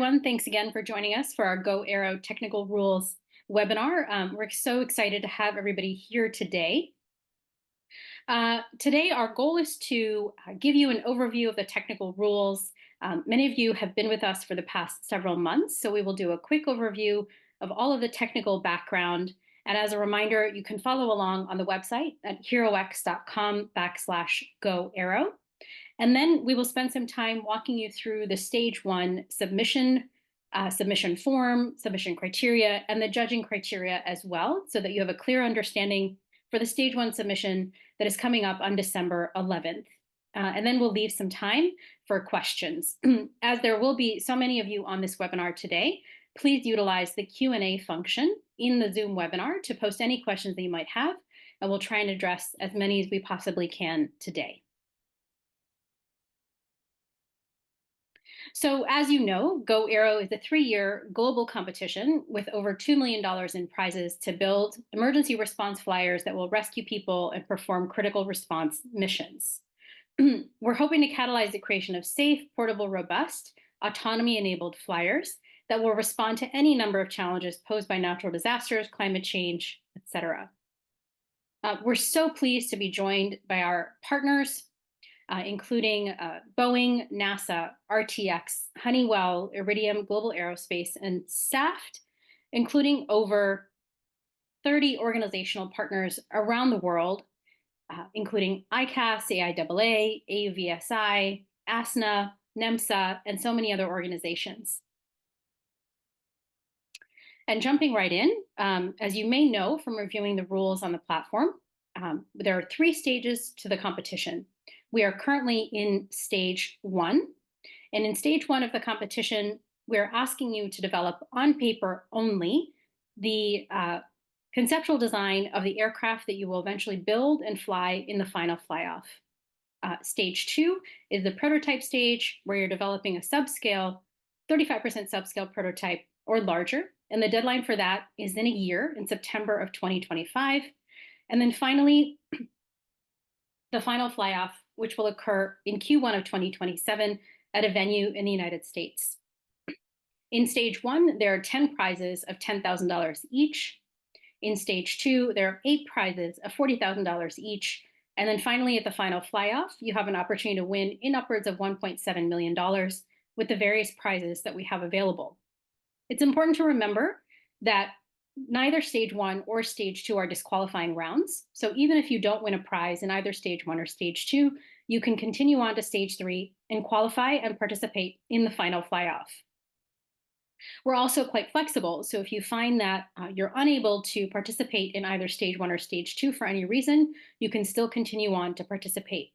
everyone. Thanks again for joining us for our GoAERO Technical Rules webinar. We're so excited to have everybody here today. Today, our goal is to give you an overview of the technical rules. Many of you have been with us for the past several months, so we will do a quick overview of all of the technical background. And as a reminder, you can follow along on the website at herox.com/GoAERO. And then we will spend some time walking you through the stage one submission, submission form, submission criteria, and the judging criteria as well, so that you have a clear understanding for the stage one submission that is coming up on December 11th. And then we'll leave some time for questions. As there will be so many of you on this webinar today, please utilize the Q&A function in the Zoom webinar to post any questions that you might have, and we'll try and address as many as we possibly can today. So as you know, GoAERO is a 3-year global competition with over $2 million in prizes to build emergency response flyers that will rescue people and perform critical response missions. We're hoping to catalyze the creation of safe, portable, robust, autonomy-enabled flyers that will respond to any number of challenges posed by natural disasters, climate change, etc. We're so pleased to be joined by our partners, including Boeing, NASA, RTX, Honeywell, Iridium, Global Aerospace, and SAFT, including over 30 organizational partners around the world, including ICAS, AIAA, AUVSI, ASNA, NEMSA, and so many other organizations. And jumping right in, as you may know from reviewing the rules on the platform, there are 3 stages to the competition. We are currently in stage 1. And in stage 1 of the competition, we're asking you to develop on paper only the conceptual design of the aircraft that you will eventually build and fly in the final fly-off. Stage 2 is the prototype stage, where you're developing a subscale, 35% subscale prototype or larger. And the deadline for that is in a year, in September of 2025. And then finally, the final fly-off, which will occur in Q1 of 2027 at a venue in the United States. In stage 1, there are 10 prizes of $10,000 each. In stage 2, there are 8 prizes of $40,000 each. And then finally, at the final fly-off, you have an opportunity to win in upwards of $1.7 million with the various prizes that we have available. It's important to remember that neither stage 1 or stage 2 are disqualifying rounds. So even if you don't win a prize in either stage 1 or stage 2, you can continue on to stage 3 and qualify and participate in the final fly-off. We're also quite flexible. So if you find that you're unable to participate in either stage 1 or stage 2 for any reason, you can still continue on to participate.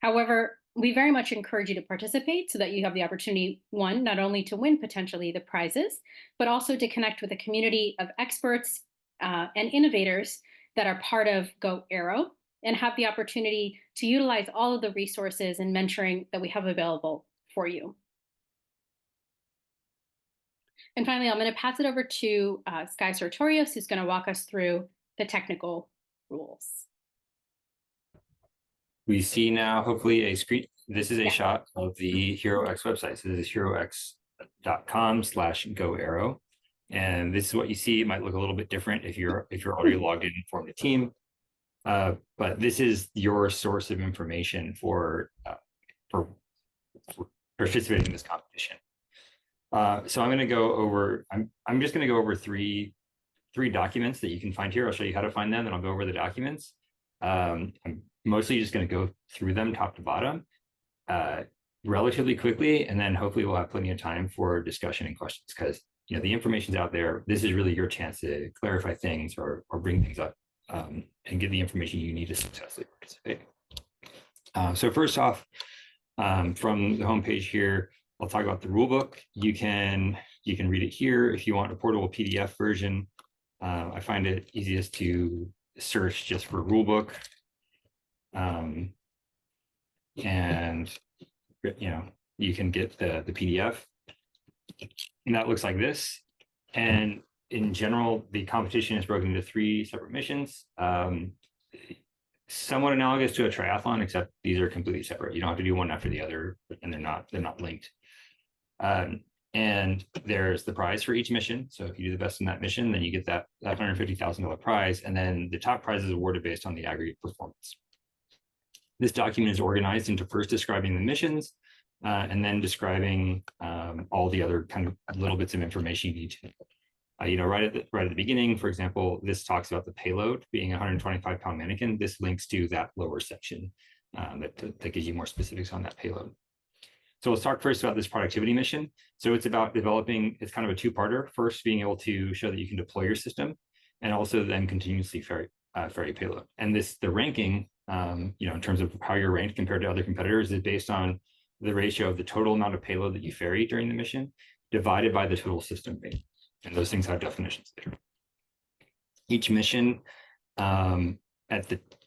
However, we very much encourage you to participate so that you have the opportunity, 1, not only to win potentially the prizes, but also to connect with a community of experts and innovators that are part of GoAERO and have the opportunity to utilize all of the resources and mentoring that we have available for you. And finally, I'm going to pass it over to Sky Sartorius, who's going to walk us through the technical rules. We see now, hopefully, a screen. This is a shot of the HeroX website. So this is herox.com/GoAERO. And this is what you see. It might look a little bit different if you're already logged in and formed a team. But this is your source of information for participating in this competition. So I'm going to go over, I'm just going to go over three documents that you can find here. I'll show you how to find them, and I'll go over the documents. I'm mostly just going to go through them top to bottom relatively quickly, and then hopefully we'll have plenty of time for discussion and questions, because the information's out there. This is really your chance to clarify things or bring things up and get the information you need to successfully participate. So first off, from the homepage here, I'll talk about the rulebook. You can read it here. If you want a portable PDF version, I find it easiest to search just for rulebook. And you can get the PDF, and that looks like this. And in general, the competition is broken into 3 separate missions, somewhat analogous to a triathlon, except these are completely separate. You don't have to do one after the other, and they're not linked. And there's the prize for each mission. So if you do the best in that mission, then you get that $150,000 prize. And then the top prize is awarded based on the aggregate performance. This document is organized into first describing the missions, and then describing all the other kind of little bits of information you need to know. Right at the beginning, for example, this talks about the payload being a 125-pound mannequin. This links to that lower section that gives you more specifics on that payload. So let's talk first about this productivity mission. So it's about developing, it's kind of a two-parter. First, being able to show that you can deploy your system, and also then continuously ferry payload. And the ranking, in terms of how you're ranked compared to other competitors, is based on the ratio of the total amount of payload that you ferry during the mission divided by the total system weight. And those things have definitions there. Each mission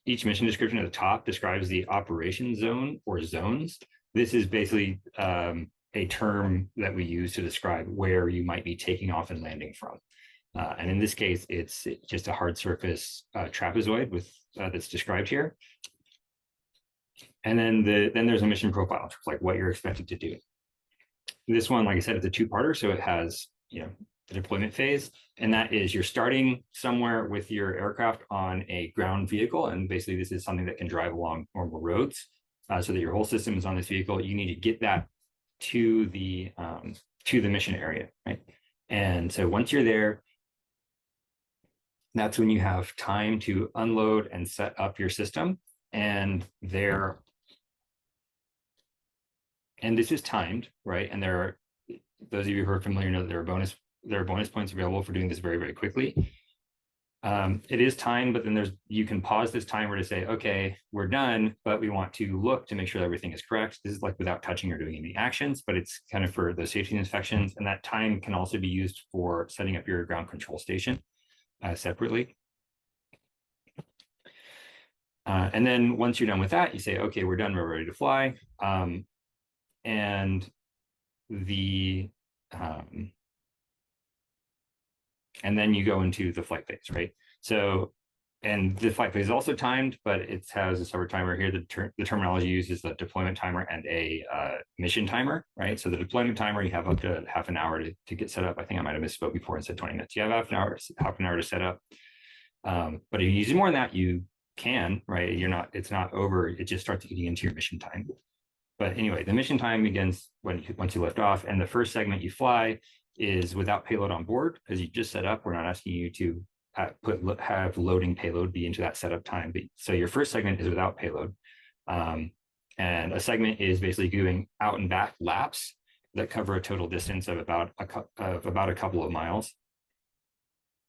description at the top describes the operation zone or zones. This is basically a term that we use to describe where you might be taking off and landing from. And in this case, it's just a hard surface trapezoid that's described here. And then there's a mission profile, like what you're expected to do. This one, like I said, it's a two-parter, so it has the deployment phase, and that is you're starting somewhere with your aircraft on a ground vehicle, and basically this is something that can drive along normal roads, so that your whole system is on this vehicle. You need to get that to the mission area, right? And so once you're there, that's when you have time to unload and set up your system. And this is timed, right? And there are, those of you who are familiar know that there are bonus points available for doing this very, very quickly. It is timed, but then you can pause this timer to say, okay, we're done, but we want to look to make sure that everything is correct. This is like without touching or doing any actions, but it's kind of for the safety inspections. And that time can also be used for setting up your ground control station separately. And then once you're done with that, you say, okay, we're done, we're ready to fly. And then you go into the flight phase, right? So, and the flight phase is also timed, but it has a separate timer here. The terminology used is the deployment timer and a mission timer, right? So the deployment timer, you have up to half an hour to get set up. I think I might have misspoke before and said 20 minutes. You have half an hour to set up. But if you're using more than that, you can, right? It's not over. It just starts getting into your mission time. But anyway, the mission time begins once you lift off, and the first segment you fly is without payload on board, because you just set up. We're not asking you to have loading payload be into that setup time. So your first segment is without payload, and a segment is basically doing out and back laps that cover a total distance of about a couple of miles.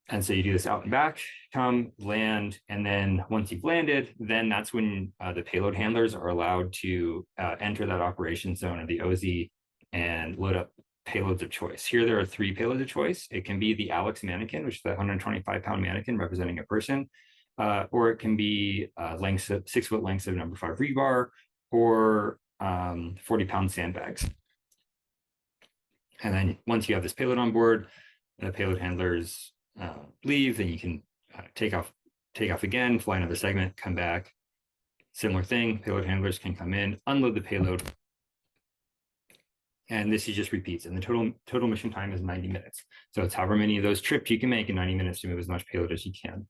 And so you do this out and back, come, land, and then once you've landed, then that's when the payload handlers are allowed to enter that operation zone of the OZ and load up payloads of choice. Here there are 3 payloads of choice. It can be the Alex mannequin, which is the 125-pound mannequin representing a person, or it can be 6-foot lengths of number 5 rebar, or 40-pound sandbags. And then once you have this payload on board, the payload handlers leave, then you can take off again, fly another segment, come back. Similar thing, payload handlers can come in, unload the payload, and this just repeats. And the total mission time is 90 minutes. So it's however many of those trips you can make in 90 minutes to move as much payload as you can.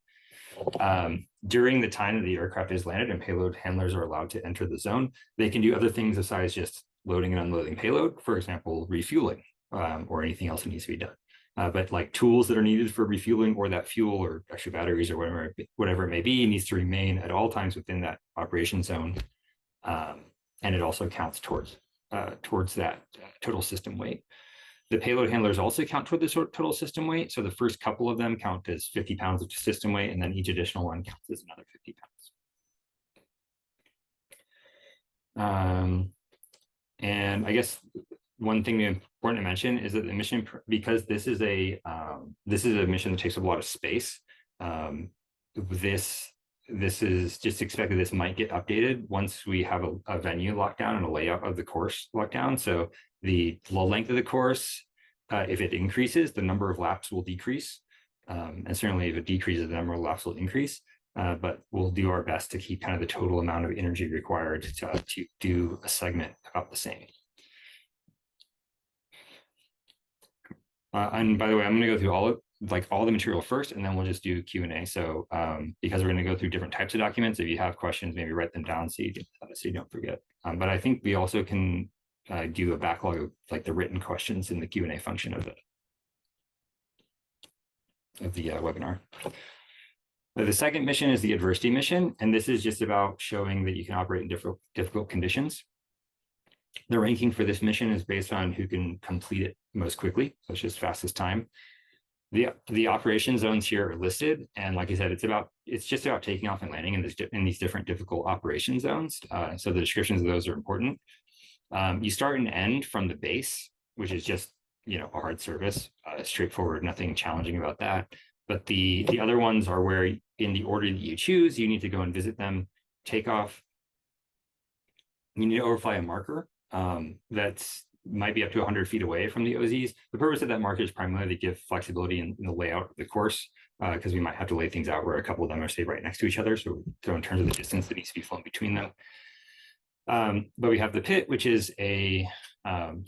During the time that the aircraft is landed and payload handlers are allowed to enter the zone, they can do other things besides just loading and unloading payload. For example, refueling, or anything else that needs to be done. But like tools that are needed for refueling, or that fuel or extra batteries or whatever it may be, needs to remain at all times within that operation zone. And it also counts towards that total system weight. The payload handlers also count toward the total system weight. So the first couple of them count as 50 pounds of system weight, and then each additional one counts as another 50 pounds. And I guess one thing important to mention is that the mission, because this is a mission that takes up a lot of space, this is just expected. This might get updated once we have a venue lockdown and a layout of the course lockdown. So the length of the course, if it increases, the number of laps will decrease. And certainly if it decreases, the number of laps will increase. But we'll do our best to keep kind of the total amount of energy required to do a segment about the same. And by the way, I'm going to go through all the material first, and then we'll just do Q&A. So because we're going to go through different types of documents, if you have questions, maybe write them down so you don't forget. But I think we also can do a backlog of like the written questions in the Q&A function of the webinar. The second mission is the adversity mission, and this is just about showing that you can operate in difficult conditions. The ranking for this mission is based on who can complete it most quickly, so it's just fastest time. The operation zones here are listed, and like I said, it's just about taking off and landing in these different difficult operation zones. So the descriptions of those are important. You start and end from the base, which is just a hard surface, straightforward, nothing challenging about that. But the other ones are where, in the order that you choose, you need to go and visit them, take off. You need to overfly a marker that's might be up to 100 feet away from the OZs. The purpose of that marker is primarily to give flexibility in the layout of the course, because we might have to lay things out where a couple of them are say right next to each other. So in terms of the distance that needs to be flown between them. But we have the pit, which is a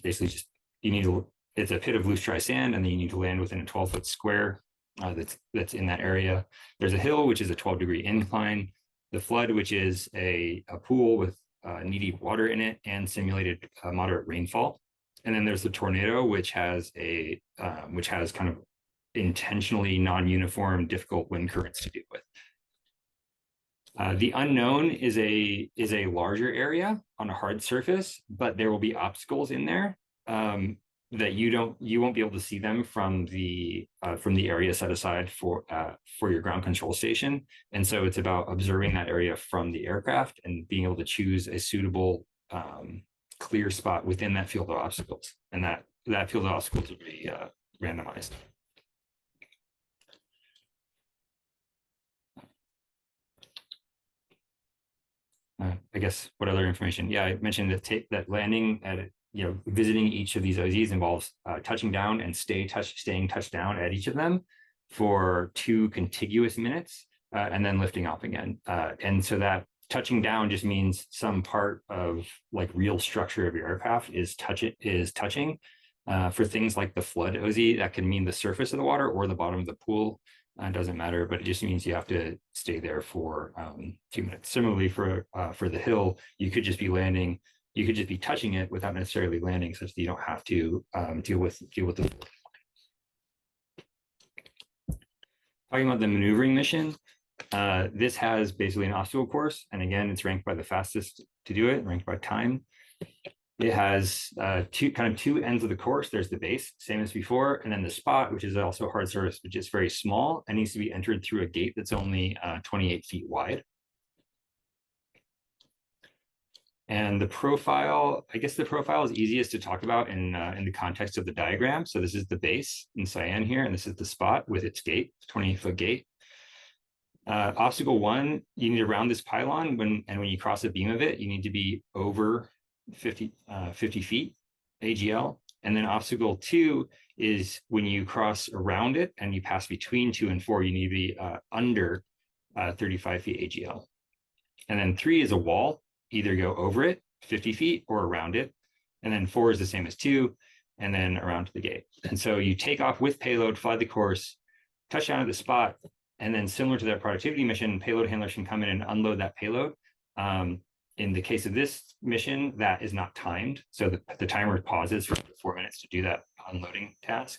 basically just it's a pit of loose dry sand, and then you need to land within a 12-foot square that's in that area. There's a hill, which is a 12-degree incline. The flood, which is a pool with knee-deep water in it and simulated moderate rainfall. And then there's the tornado, which has kind of intentionally non-uniform, difficult wind currents to deal with. The unknown is a larger area on a hard surface, but there will be obstacles in there that you won't be able to see them from the area set aside for your ground control station. And so it's about observing that area from the aircraft and being able to choose a suitable clear spot within that field of obstacles, and that field of obstacles will be randomized. I guess what other information? Yeah, I mentioned that landing at visiting each of these OZs involves touching down and staying touched down at each of them for 2 contiguous minutes, and then lifting off again. And so that touching down just means some part of like real structure of your aircraft is touching. For things like the flood OZ, that can mean the surface of the water or the bottom of the pool. It doesn't matter, but it just means you have to stay there for 2 minutes. Similarly, for the hill, you could just be landing. You could just be touching it without necessarily landing, such that you don't have to deal with the. Talking about the maneuvering mission, this has basically an obstacle course, and again, it's ranked by the fastest to do it, ranked by time. It has two ends of the course. There's the base, same as before, and then the spot, which is also a hard surface, which is very small and needs to be entered through a gate that's only 28 feet wide. And the profile, I guess the profile is easiest to talk about in the context of the diagram. So this is the base in cyan here, and this is the spot with its gate, 28-foot gate. Obstacle 1, you need to round this pylon when you cross a beam of it, you need to be over 50 feet AGL. And then obstacle 2 is when you cross around it and you pass between 2 and 4, you need to be under 35 feet AGL. And then 3 is a wall, either go over it 50 feet or around it. And then 4 is the same as 2, and then around to the gate. And so you take off with payload, fly the course, touch down at the spot, and then similar to that productivity mission, payload handlers can come in and unload that payload. In the case of this mission, that is not timed. So the timer pauses for 4 minutes to do that unloading task.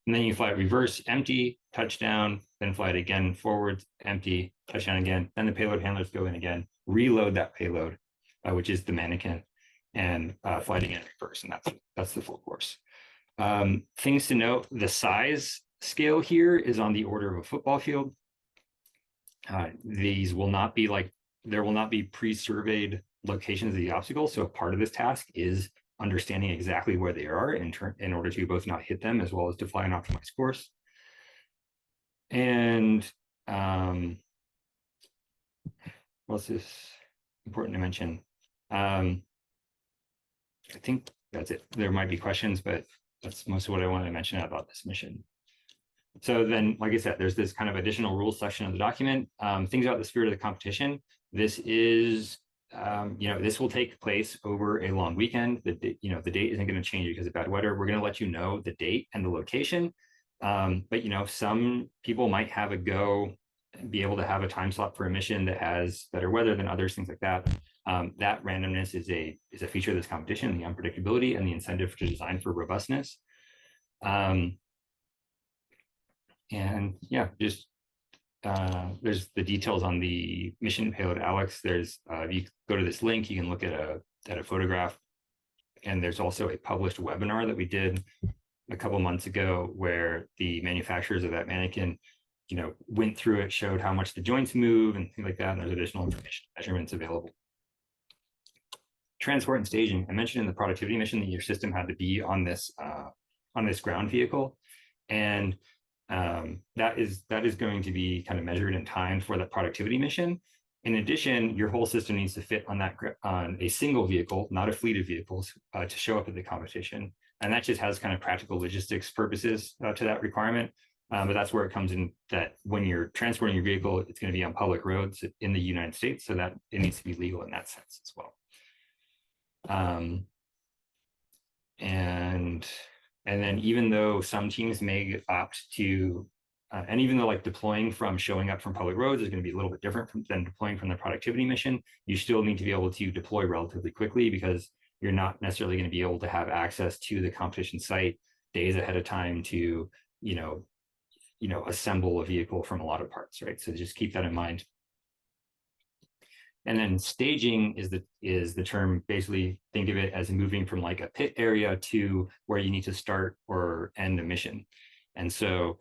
And then you fly it reverse, empty, touchdown, then fly it again, forward, empty, touchdown again. Then the payload handlers go in again, reload that payload, which is the mannequin, and fly it again reverse. And that's the full course. Things to note, the size scale here is on the order of a football field. These will not be there will not be pre-surveyed locations of the obstacles. So a part of this task is understanding exactly where they are in order to both not hit them as well as to fly an optimized course. And what's this important to mention? I think that's it. There might be questions, but that's most of what I wanted to mention about this mission. So then, like I said, there's this kind of additional rules section of the document. Things about the spirit of the competition. This is this will take place over a long weekend. The date isn't going to change because of bad weather. We're going to let you know the date and the location. But some people might have a go, be able to have a time slot for a mission that has better weather than others, things like that. That randomness is a feature of this competition, the unpredictability and the incentive to design for robustness. And yeah, just there's the details on the mission payload Alex. There's if you go to this link, you can look at a photograph, and there's also a published webinar that we did a couple months ago where the manufacturers of that mannequin went through it, showed how much the joints move and things like that, and there's additional information measurements available. Transport and staging. I mentioned in the productivity mission that your system had to be on this ground vehicle, and that is going to be kind of measured in time for that productivity mission. In addition, your whole system needs to fit on a single vehicle, not a fleet of vehicles, to show up at the competition. And that just has kind of practical logistics purposes to that requirement. But that's where it comes in, that when you're transporting your vehicle, it's going to be on public roads in the United States, so that it needs to be legal in that sense as well. And then even though some teams may opt to, and even though like deploying from showing up from public roads is going to be a little bit different than deploying from the productivity mission, you still need to be able to deploy relatively quickly, because you're not necessarily going to be able to have access to the competition site days ahead of time to, assemble a vehicle from a lot of parts, right? So just keep that in mind. And then staging is the term. Basically, think of it as moving from like a pit area to where you need to start or end a mission. And so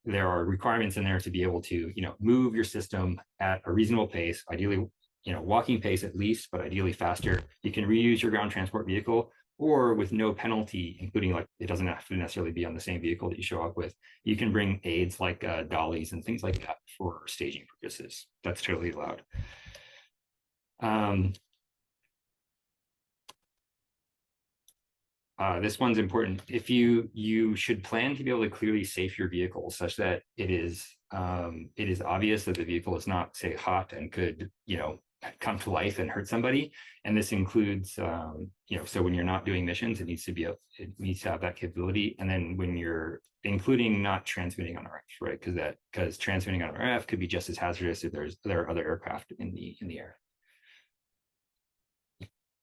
there are requirements in there to be able to, move your system at a reasonable pace, ideally, walking pace at least, but ideally faster. You can reuse your ground transport vehicle, or with no penalty, including like it doesn't have to necessarily be on the same vehicle that you show up with. You can bring aids like dollies and things like that for staging purposes. That's totally allowed. This one's important. If you should plan to be able to clearly safe your vehicle such that it is obvious that the vehicle is not, say, hot and could come to life and hurt somebody. And this includes so when you're not doing missions, it needs to have that capability. And then when you're including not transmitting on RF, right? Because transmitting on RF could be just as hazardous if there are other aircraft in the air.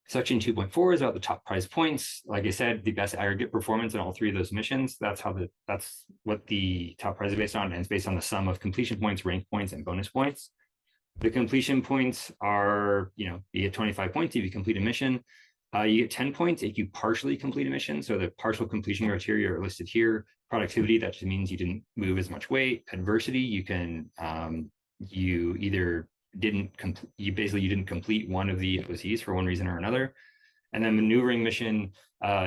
Section 2.4 is about the top prize points. Like I said, the best aggregate performance in all three of those missions. That's what the top prize is based on, and it's based on the sum of completion points, rank points, and bonus points. The completion points are, you get 25 points if you complete a mission. You get 10 points if you partially complete a mission. So the partial completion criteria are listed here. Productivity, that just means you didn't move as much weight. Adversity, you either didn't complete one of the OCs for one reason or another. And then maneuvering mission,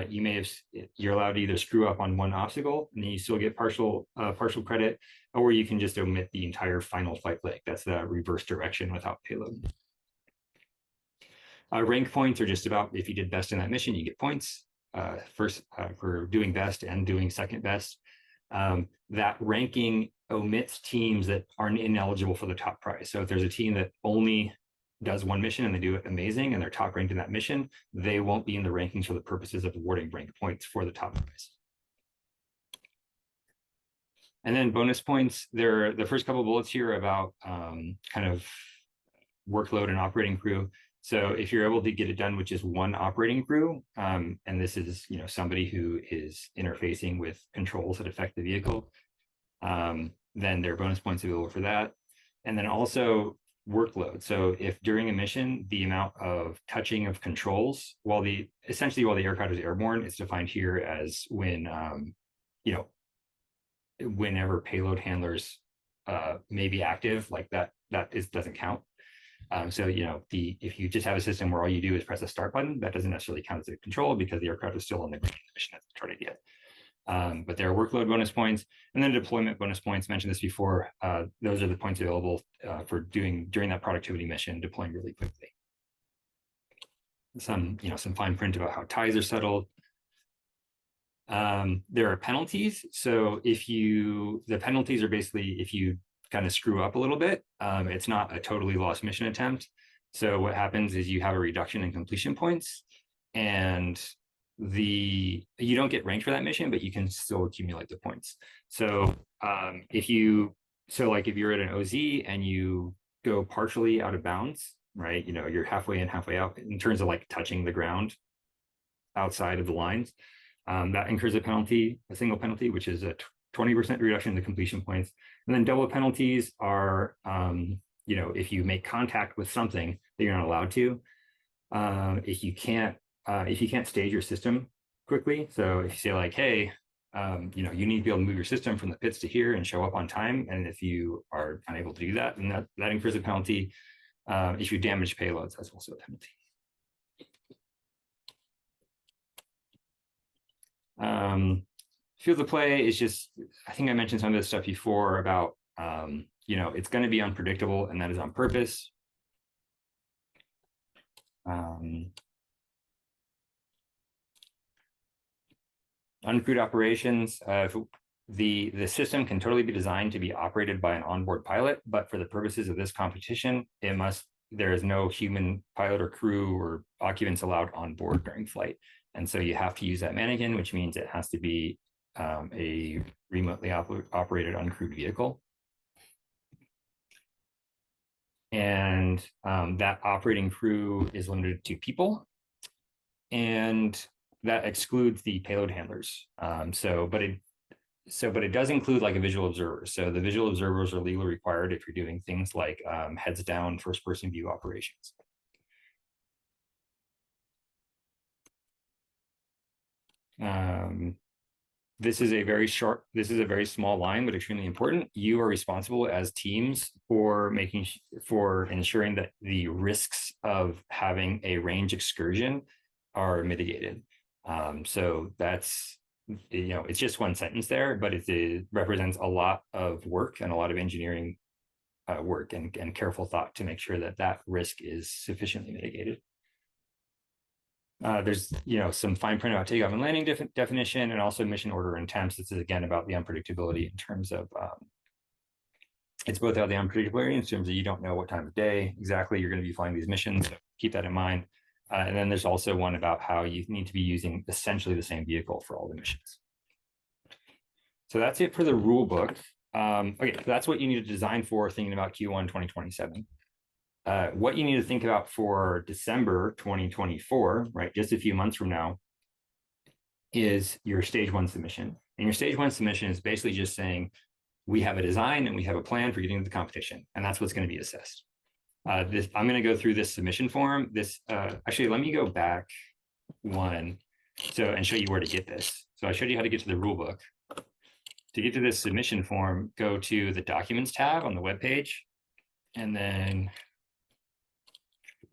you're allowed to either screw up on one obstacle and then you still get partial credit, or you can just omit the entire final flight leg. That's the reverse direction without payload. Rank points are just about if you did best in that mission, you get points first for doing best and doing second best. That ranking omits teams that aren't ineligible for the top prize. So if there's a team that only does one mission and they do it amazing and they're top ranked in that mission, they won't be in the rankings for the purposes of awarding rank points for the top prize. And then bonus points, the first couple of bullets here are about kind of workload and operating crew. So if you're able to get it done with just one operating crew, and this is somebody who is interfacing with controls that affect the vehicle, then there are bonus points available for that. And then also workload. So if during a mission, the amount of touching of controls essentially while the aircraft is airborne, it's defined here as when whenever payload handlers may be active, like that doesn't count. So if you just have a system where all you do is press the start button, that doesn't necessarily count as a control because the aircraft is still on the ground. The mission hasn't started yet. But there are workload bonus points, and then deployment bonus points. Mentioned this before. Those are the points available for during that productivity mission, deploying really quickly. Some fine print about how ties are settled. There are penalties. So the penalties are basically if you kind of screw up a little bit, it's not a totally lost mission attempt. So what happens is you have a reduction in completion points, and you don't get ranked for that mission, but you can still accumulate the points. So if you're at an OZ and you go partially out of bounds, right? You're halfway in, halfway out in terms of like touching the ground outside of the lines. That incurs a single penalty, which is a 20% reduction in the completion points. And then double penalties are, if you make contact with something that you're not allowed to, if you can't stage your system quickly. So if you say like, hey, you need to be able to move your system from the pits to here and show up on time. And if you are unable to do that, then that incurs a penalty. If you damage payloads, that's also a penalty. Field of play is just, I think I mentioned some of this stuff before about, it's going to be unpredictable, and that is on purpose. Uncrewed operations, the system can totally be designed to be operated by an onboard pilot, but for the purposes of this competition, there is no human pilot or crew or occupants allowed on board during flight. And so you have to use that mannequin, which means it has to be a remotely operated uncrewed vehicle. And that operating crew is limited to 2 people. And that excludes the payload handlers. But it does include like a visual observer. So the visual observers are legally required if you're doing things like heads down first person view operations. This is a very small line, but extremely important. You are responsible as teams for ensuring that the risks of having a range excursion are mitigated. So that's, it's just one sentence there, but it represents a lot of work and a lot of engineering work and careful thought to make sure that risk is sufficiently mitigated. There's some fine print about takeoff and landing definition, and also mission order and temps. This is again about the unpredictability in terms of it's both about the unpredictability in terms of you don't know what time of day exactly you're going to be flying these missions. So keep that in mind. And then there's also one about how you need to be using essentially the same vehicle for all the missions. So that's it for the rule book. Okay, so that's what you need to design for thinking about Q1 2027. What you need to think about for December 2024, right, just a few months from now, is your stage 1 submission. And your stage 1 submission is basically just saying, we have a design and we have a plan for getting to the competition, and that's what's going to be assessed. I'm going to go through this submission form. Actually, let me go back one and show you where to get this. So I showed you how to get to the rule book. To get to this submission form, go to the Documents tab on the web page, and then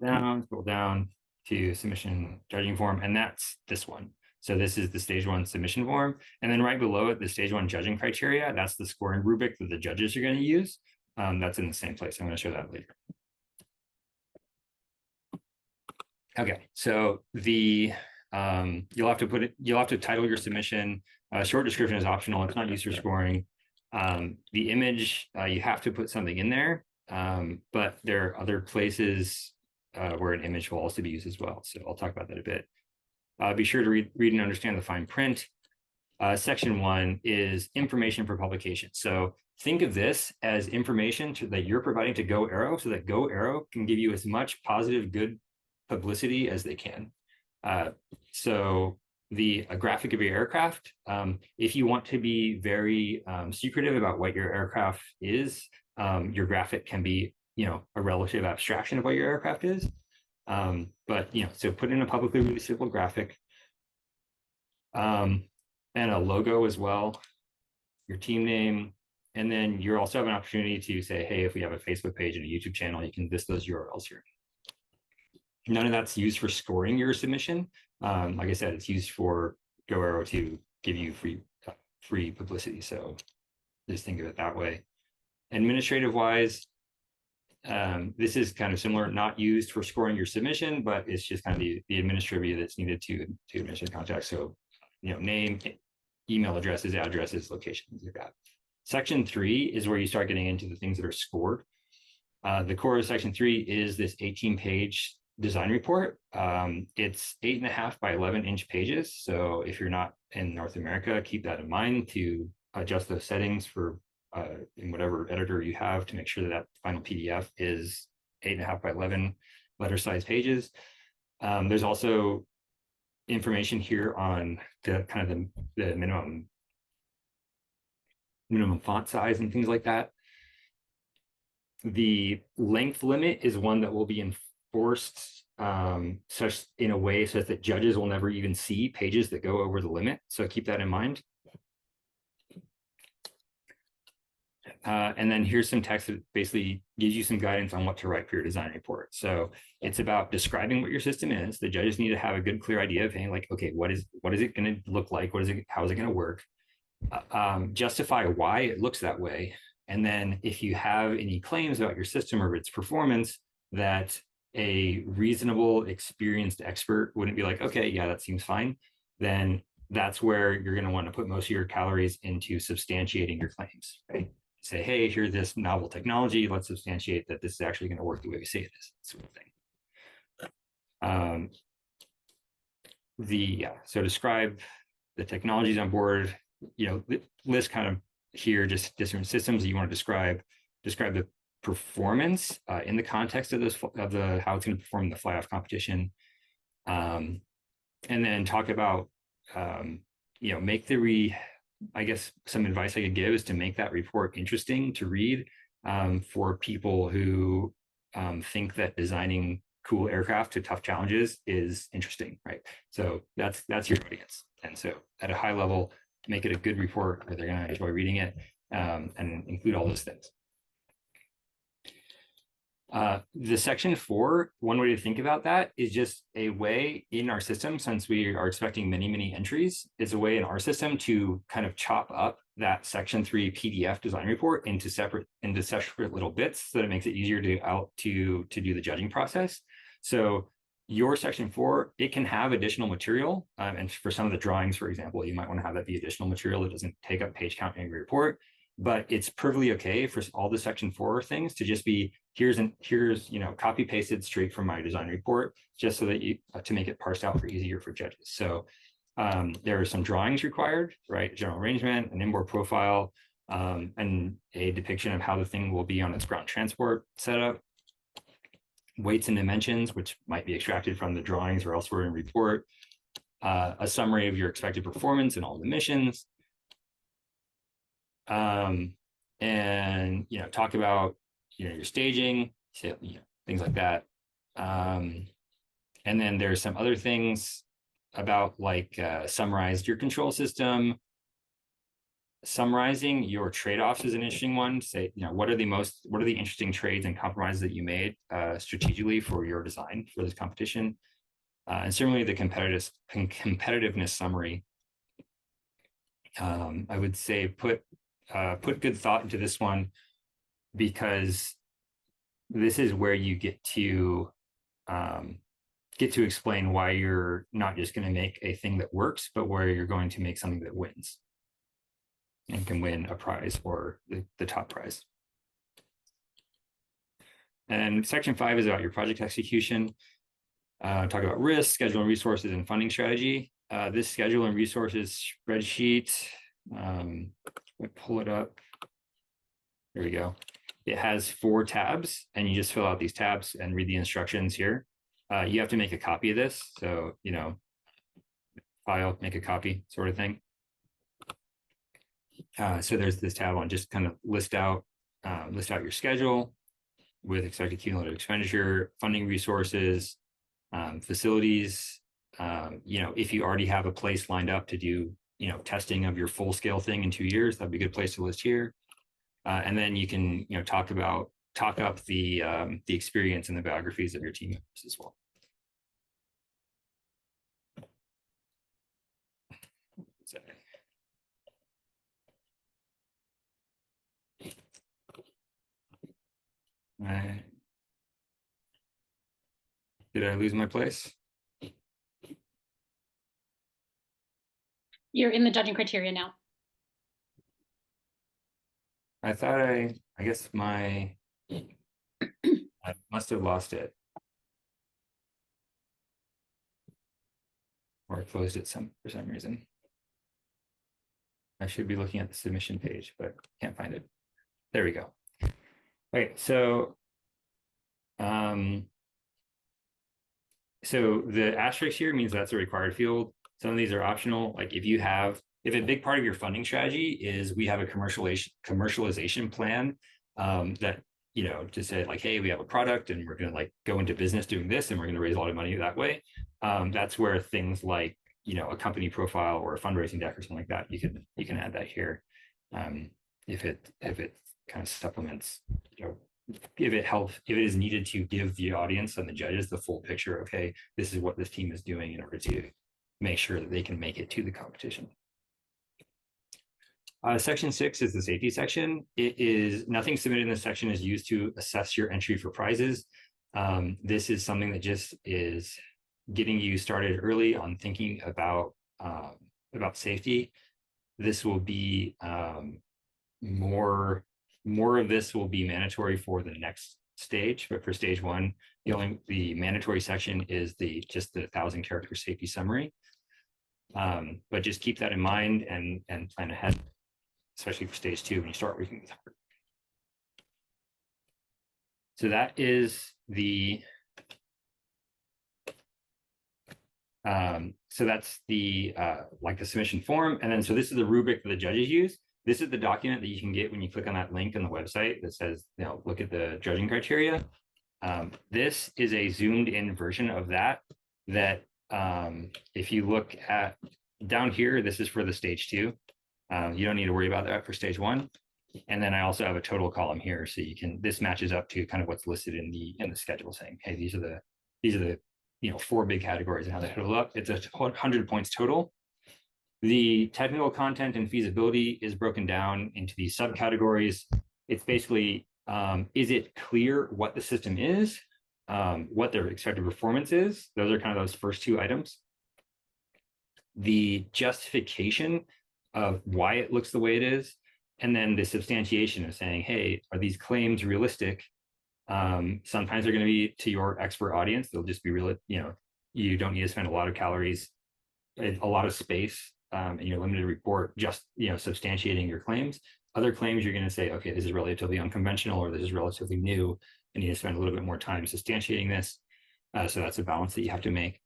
scroll down to submission judging form, and that's this one. So this is the stage 1 submission form, and then right below it, the stage 1 judging criteria. That's the scoring rubric that the judges are going to use. That's in the same place. I'm going to show that later. Okay, so you'll have to title your submission. Short description is optional. It's not used for scoring. The image, you have to put something in there, but there are other places where an image will also be used as well. So I'll talk about that a bit. Be sure to read and understand the fine print. Section 1 is information for publication. So think of this as information that you're providing to GoAERO, so that GoAERO can give you as much positive, good publicity as they can. So a graphic of your aircraft, if you want to be very secretive about what your aircraft is, your graphic can be a relative abstraction of what your aircraft is. So put in a publicly releasable graphic, and a logo as well, your team name, and then you also have an opportunity to say, hey, if we have a Facebook page and a YouTube channel, you can list those URLs here. None of that's used for scoring your submission. Like I said, it's used for GoAERO to give you free publicity. So just think of it that way. Administrative wise, this is kind of similar, not used for scoring your submission, but it's just kind of the administrative that's needed to administer the contract. So, name, email addresses, locations, like that. Section 3 is where you start getting into the things that are scored. The core of section 3 is this 18-page design report. It's 8.5 by 11-inch pages. So if you're not in North America, keep that in mind to adjust those settings for in whatever editor you have to make sure that that final PDF is 8.5 by 11 letter size pages. There's also information here on the kind of the minimum font size and things like that. The length limit is one that will be enforced such in a way such that judges will never even see pages that go over the limit. So keep that in mind. And then here's some text that basically gives you some guidance on what to write for your design report. So it's about describing what your system is. The judges need to have a good, clear idea of, hey, like, okay, what is it going to look like? How is it going to work? Justify why it looks that way. And then if you have any claims about your system or its performance that a reasonable, experienced expert wouldn't be like, okay, yeah, that seems fine, then that's where you're going to want to put most of your calories into substantiating your claims, right? Say, hey, here's this novel technology. Let's substantiate that this is actually going to work the way we say it is, sort of thing. So describe the technologies on board, list kind of here just different systems that you want to describe the performance in the context of this how it's going to perform in the fly off competition, and then talk about make the I guess some advice I could give is to make that report interesting to read for people who think that designing cool aircraft to tough challenges is interesting, right? So that's your audience. And so at a high level, make it a good report where they're going to enjoy reading it, and include all those things. The section 4, one way to think about that is just a way in our system, since we are expecting many entries, is a way in our system to kind of chop up that section 3 PDF design report into separate little bits so that it makes it easier to do the judging process. So your section 4, it can have additional material. And for some of the drawings, for example, you might want to have that be additional material that doesn't take up page count in your report. But it's perfectly okay for all the section 4 things to just be here's copy pasted straight from my design report, just so that you to make it parsed out easier for judges. So there are some drawings required, right? General arrangement, an inboard profile, and a depiction of how the thing will be on its ground transport setup, weights and dimensions, which might be extracted from the drawings or elsewhere in report, a summary of your expected performance in all the missions, and talk about your staging, things like that. And then there's some other things about like summarized your control system. Summarizing your trade-offs is an interesting one. Say, what are the interesting trades and compromises that you made strategically for your design for this competition? And similarly, the competitiveness summary. I would say put good thought into this one, because this is where you get to explain why you're not just going to make a thing that works, but where you're going to make something that wins and can win a prize or the top prize. And section 5 is about your project execution. Talk about risk, schedule and resources, and funding strategy. This schedule and resources spreadsheet, pull it up. There we go. It has 4 tabs, and you just fill out these tabs and read the instructions here. You have to make a copy of this. So, file, make a copy sort of thing. So there's this tab on just kind of list out your schedule with expected cumulative expenditure, funding resources, facilities. If you already have a place lined up to do, testing of your full scale thing in 2 years, that'd be a good place to list here. And then you can, talk up the experience and the biographies of your team members as well. Did I lose my place? You're in the judging criteria now. I thought I guess my I must have lost it. Or I closed it for some reason. I should be looking at the submission page, but can't find it. There we go. Okay, um, so the asterisk here means that's a required field. Some of these are optional. Like if a big part of your funding strategy is we have a commercialization plan that, to say like, hey, we have a product and we're going to like go into business doing this and we're going to raise a lot of money that way. That's where things like, a company profile or a fundraising deck or something like that, you can add that here. If it kind of supplements, if it is needed to give the audience and the judges the full picture of, hey, this is what this team is doing in order to make sure that they can make it to the competition. Section 6 is the safety section. It is nothing submitted in this section is used to assess your entry for prizes. This is something that just is getting you started early on thinking about safety. This will be more of this will be mandatory for the next stage, but for stage 1, the mandatory section is just the 1,000-character safety summary. But just keep that in mind and plan ahead, especially for stage 2 when you start working with her. So that is so that's the like the submission form, and then so this is the rubric that the judges use. This is the document that you can get when you click on that link on the website that says, look at the judging criteria. This is a zoomed in version of that if you look at down here, this is for the stage 2. You don't need to worry about that for stage 1. And then I also have a total column here, so this matches up to kind of what's listed in the schedule, saying, hey, these are the 4 big categories and how they total up. It's 100 points total. The technical content and feasibility is broken down into these subcategories. It's basically, is it clear what the system is, what their expected performance is? Those are kind of those first 2 items. The justification of why it looks the way it is, and then the substantiation of saying, hey, are these claims realistic? Sometimes they're going to be to your expert audience. They'll just be real, you don't need to spend a lot of calories, a lot of space in your limited report, just, substantiating your claims. Other claims, you're going to say, okay, this is relatively unconventional, or this is relatively new. I need to spend a little bit more time substantiating this. So that's a balance that you have to make.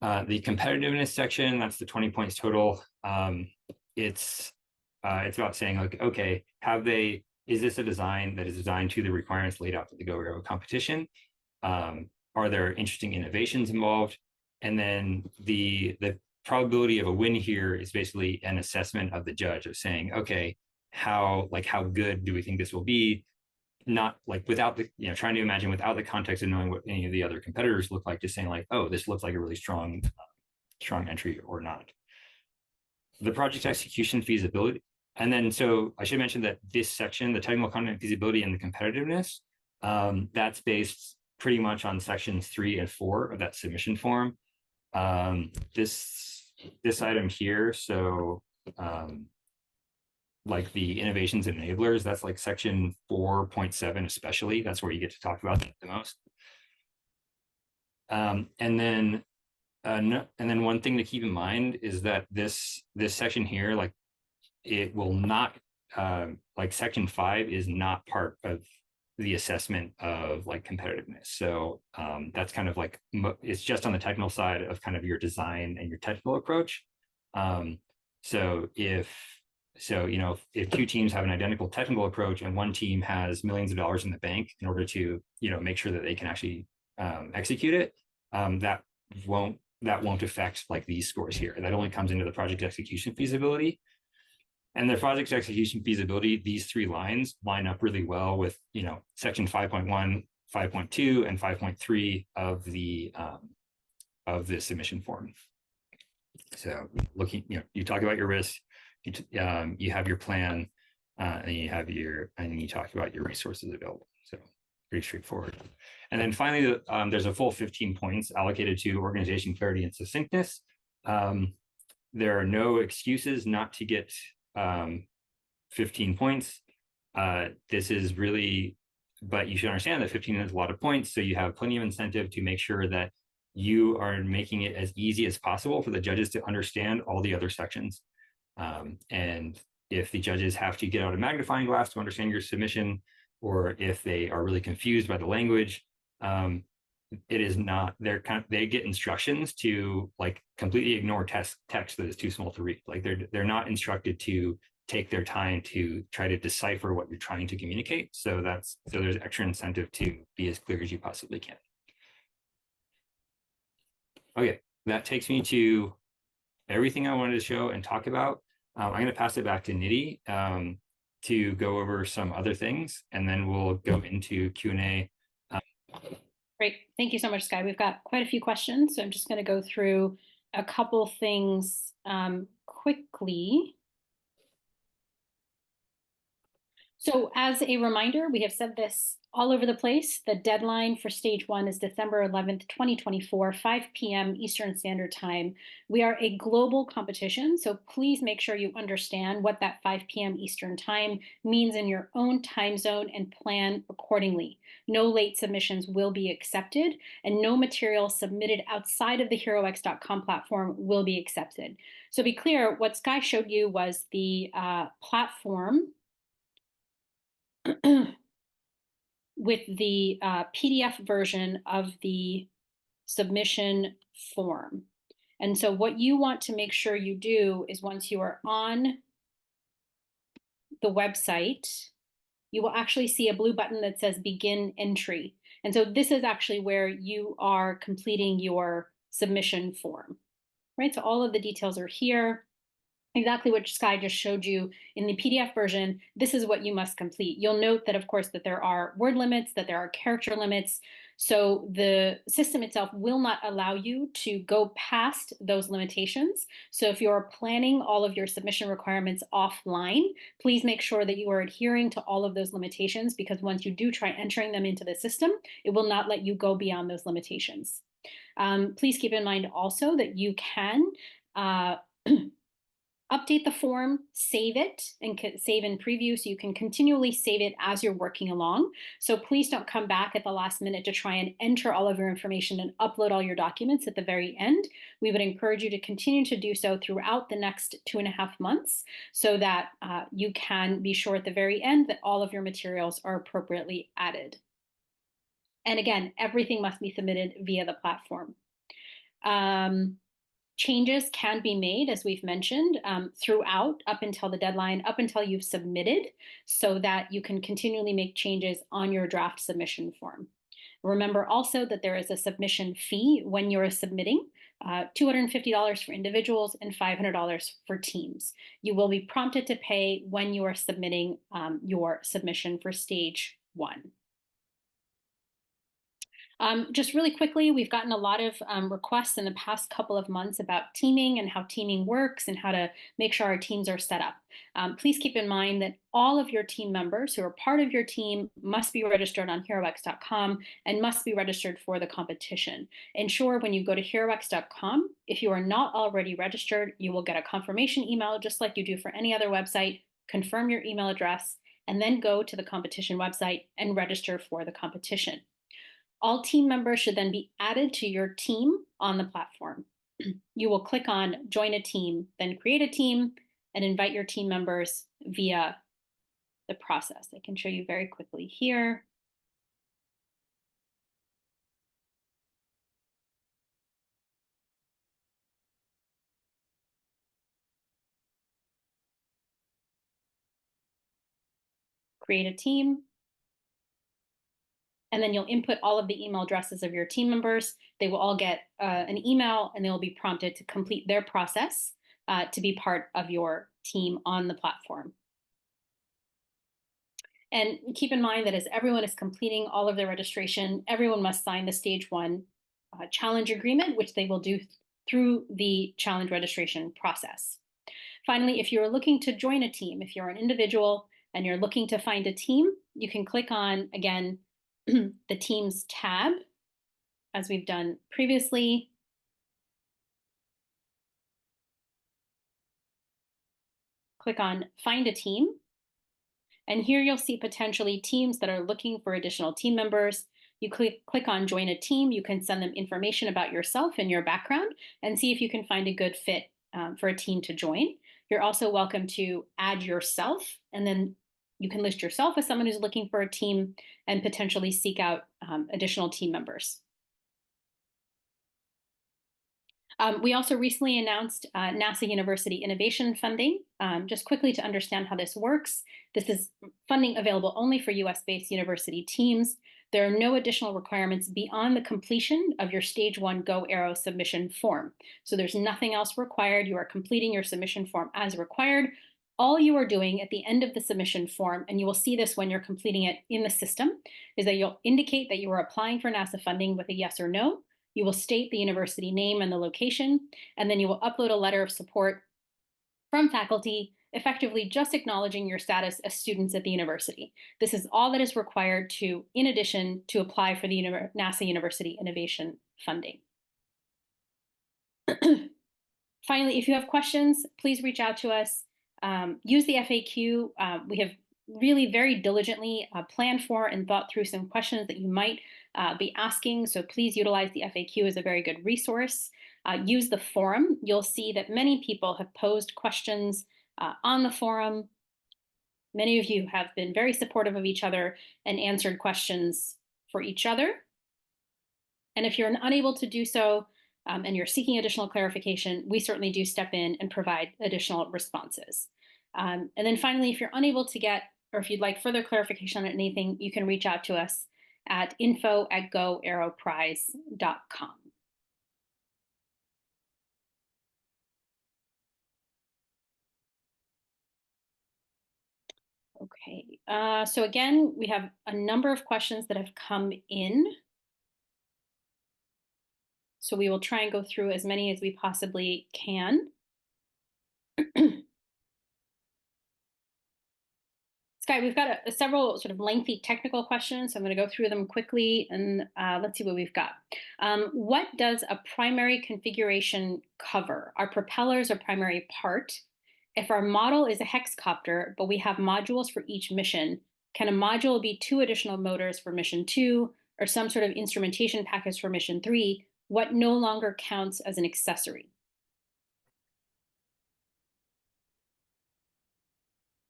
The competitiveness section, that's the 20 points total. It's about saying, like, okay, is this a design that is designed to the requirements laid out for the GoAERO competition? Are there interesting innovations involved? And then the probability of a win here is basically an assessment of the judge of saying, okay, how good do we think this will be? Not like without the, trying to imagine without the context of knowing what any of the other competitors look like, just saying like, oh, this looks like a really strong entry or not. The project execution feasibility. And then, so I should mention that this section, the technical content feasibility and the competitiveness, that's based pretty much on sections 3 and 4 of that submission form. This item here, so like the innovations and enablers, that's like section 4.7 especially. That's where you get to talk about that the most. And then one thing to keep in mind is that this section here, like, it will not, like section 5 is not part of the assessment of like competitiveness. So that's kind of like, it's just on the technical side of kind of your design and your technical approach. So if 2 teams have an identical technical approach and one team has millions of dollars in the bank in order to, make sure that they can actually execute it, that won't affect like these scores here. That only comes into the project execution feasibility. And the project execution feasibility, these 3 lines line up really well with, section 5.1, 5.2, and 5.3 of the submission form. So looking, you talk about your risk, you have your plan, and you talk about your resources available. So pretty straightforward. And then finally, there's a full 15 points allocated to organization clarity and succinctness. There are no excuses not to get 15 points. This is really but you should understand that 15 is a lot of points. So you have plenty of incentive to make sure that you are making it as easy as possible for the judges to understand all the other sections. And if the judges have to get out a magnifying glass to understand your submission, or if they are really confused by the language, it is not, they get instructions to like completely ignore text that is too small to read. Like they're not instructed to take their time to try to decipher what you're trying to communicate. So there's extra incentive to be as clear as you possibly can. Okay, that takes me to everything I wanted to show and talk about. I'm going to pass it back to Nidhi to go over some other things, and then we'll go into Q&A. Great. Thank you so much, Sky. We've got quite a few questions, so I'm just going to go through a couple things quickly. So as a reminder, we have said this all over the place. The deadline for stage 1 is December 11th, 2024, 5 p.m. Eastern Standard Time. We are a global competition, so please make sure you understand what that 5 p.m. Eastern Time means in your own time zone and plan accordingly. No late submissions will be accepted, and no material submitted outside of the HeroX.com platform will be accepted. So be clear, what Sky showed you was the platform with the PDF version of the submission form. And so what you want to make sure you do is once you are on the website, you will actually see a blue button that says begin entry. And so this is actually where you are completing your submission form, right? So all of the details are here. Exactly what Sky just showed you in the PDF version, this is what you must complete. You'll note that, of course, that there are word limits, that there are character limits. So the system itself will not allow you to go past those limitations. So if you're planning all of your submission requirements offline, please make sure that you are adhering to all of those limitations, because once you do try entering them into the system, it will not let you go beyond those limitations. Please keep in mind also that you can update the form, save it, and save in preview, so you can continually save it as you're working along. So please don't come back at the last minute to try and enter all of your information and upload all your documents at the very end. We would encourage you to continue to do so throughout the next 2.5 months, so that you can be sure at the very end that all of your materials are appropriately added. And again, everything must be submitted via the platform. Changes can be made, as we've mentioned, throughout, up until the deadline, up until you've submitted, so that you can continually make changes on your draft submission form. Remember also that there is a submission fee when you're submitting, $250 for individuals and $500 for teams. You will be prompted to pay when you are submitting your submission for stage 1. Just really quickly, we've gotten a lot of requests in the past couple of months about teaming and how teaming works and how to make sure our teams are set up. Please keep in mind that all of your team members who are part of your team must be registered on HeroX.com and must be registered for the competition. Ensure when you go to HeroX.com, if you are not already registered, you will get a confirmation email just like you do for any other website. Confirm your email address, and then go to the competition website and register for the competition. All team members should then be added to your team on the platform. You will click on join a team, then create a team, and invite your team members via the process. I can show you very quickly here. Create a team, and then you'll input all of the email addresses of your team members. They will all get an email, and they will be prompted to complete their process to be part of your team on the platform. And keep in mind that as everyone is completing all of their registration, everyone must sign the stage 1 challenge agreement, which they will do through the challenge registration process. Finally, if you're looking to join a team, if you're an individual and you're looking to find a team, you can click on, again, the Teams tab, as we've done previously. Click on Find a Team. And here you'll see potentially teams that are looking for additional team members. You click on join a team. You can send them information about yourself and your background and see if you can find a good fit for a team to join. You're also welcome to add yourself, and then you can list yourself as someone who's looking for a team and potentially seek out additional team members. We also recently announced NASA University Innovation Funding. Just quickly to understand how this works, this is funding available only for US-based university teams. There are no additional requirements beyond the completion of your Stage 1 GoAERO submission form. So there's nothing else required. You are completing your submission form as required. All you are doing at the end of the submission form, and you will see this when you're completing it in the system, is that you'll indicate that you are applying for NASA funding with a yes or no. You will state the university name and the location, and then you will upload a letter of support from faculty, effectively just acknowledging your status as students at the university. This is all that is required in addition to apply for the NASA University Innovation Funding. Finally, if you have questions, please reach out to us. Use the FAQ. We have really very diligently planned for and thought through some questions that you might be asking. So please utilize the FAQ as a very good resource. Use the forum. You'll see that many people have posed questions on the forum. Many of you have been very supportive of each other and answered questions for each other. And if you're unable to do so and you're seeking additional clarification, we certainly do step in and provide additional responses. And then finally, if you're unable to get, or if you'd like further clarification on anything, you can reach out to us at info@goaeroprize.com. Okay, so again, we have a number of questions that have come in. So we will try and go through as many as we possibly can. Sky, we've got several sort of lengthy technical questions, so I'm going to go through them quickly, and let's see what we've got. What does a primary configuration cover? Our propellers are primary part. If our model is a hexcopter, but we have modules for each mission, can a module be 2 additional motors for mission 2 or some sort of instrumentation package for mission 3? What no longer counts as an accessory?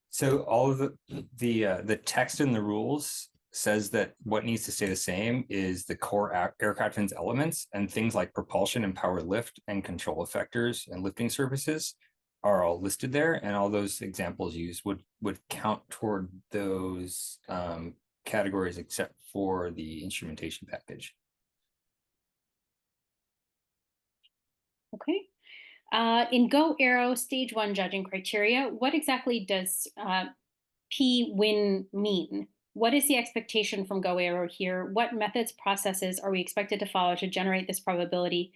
So all of the text in the rules says that what needs to stay the same is the core aircraft's elements, and things like propulsion and power lift and control effectors and lifting surfaces are all listed there, and all those examples used would count toward those categories except for the instrumentation package. Okay. In GoAERO Stage 1 judging criteria, what exactly does P-win mean? What is the expectation from GoAERO here? What methods, processes are we expected to follow to generate this probability?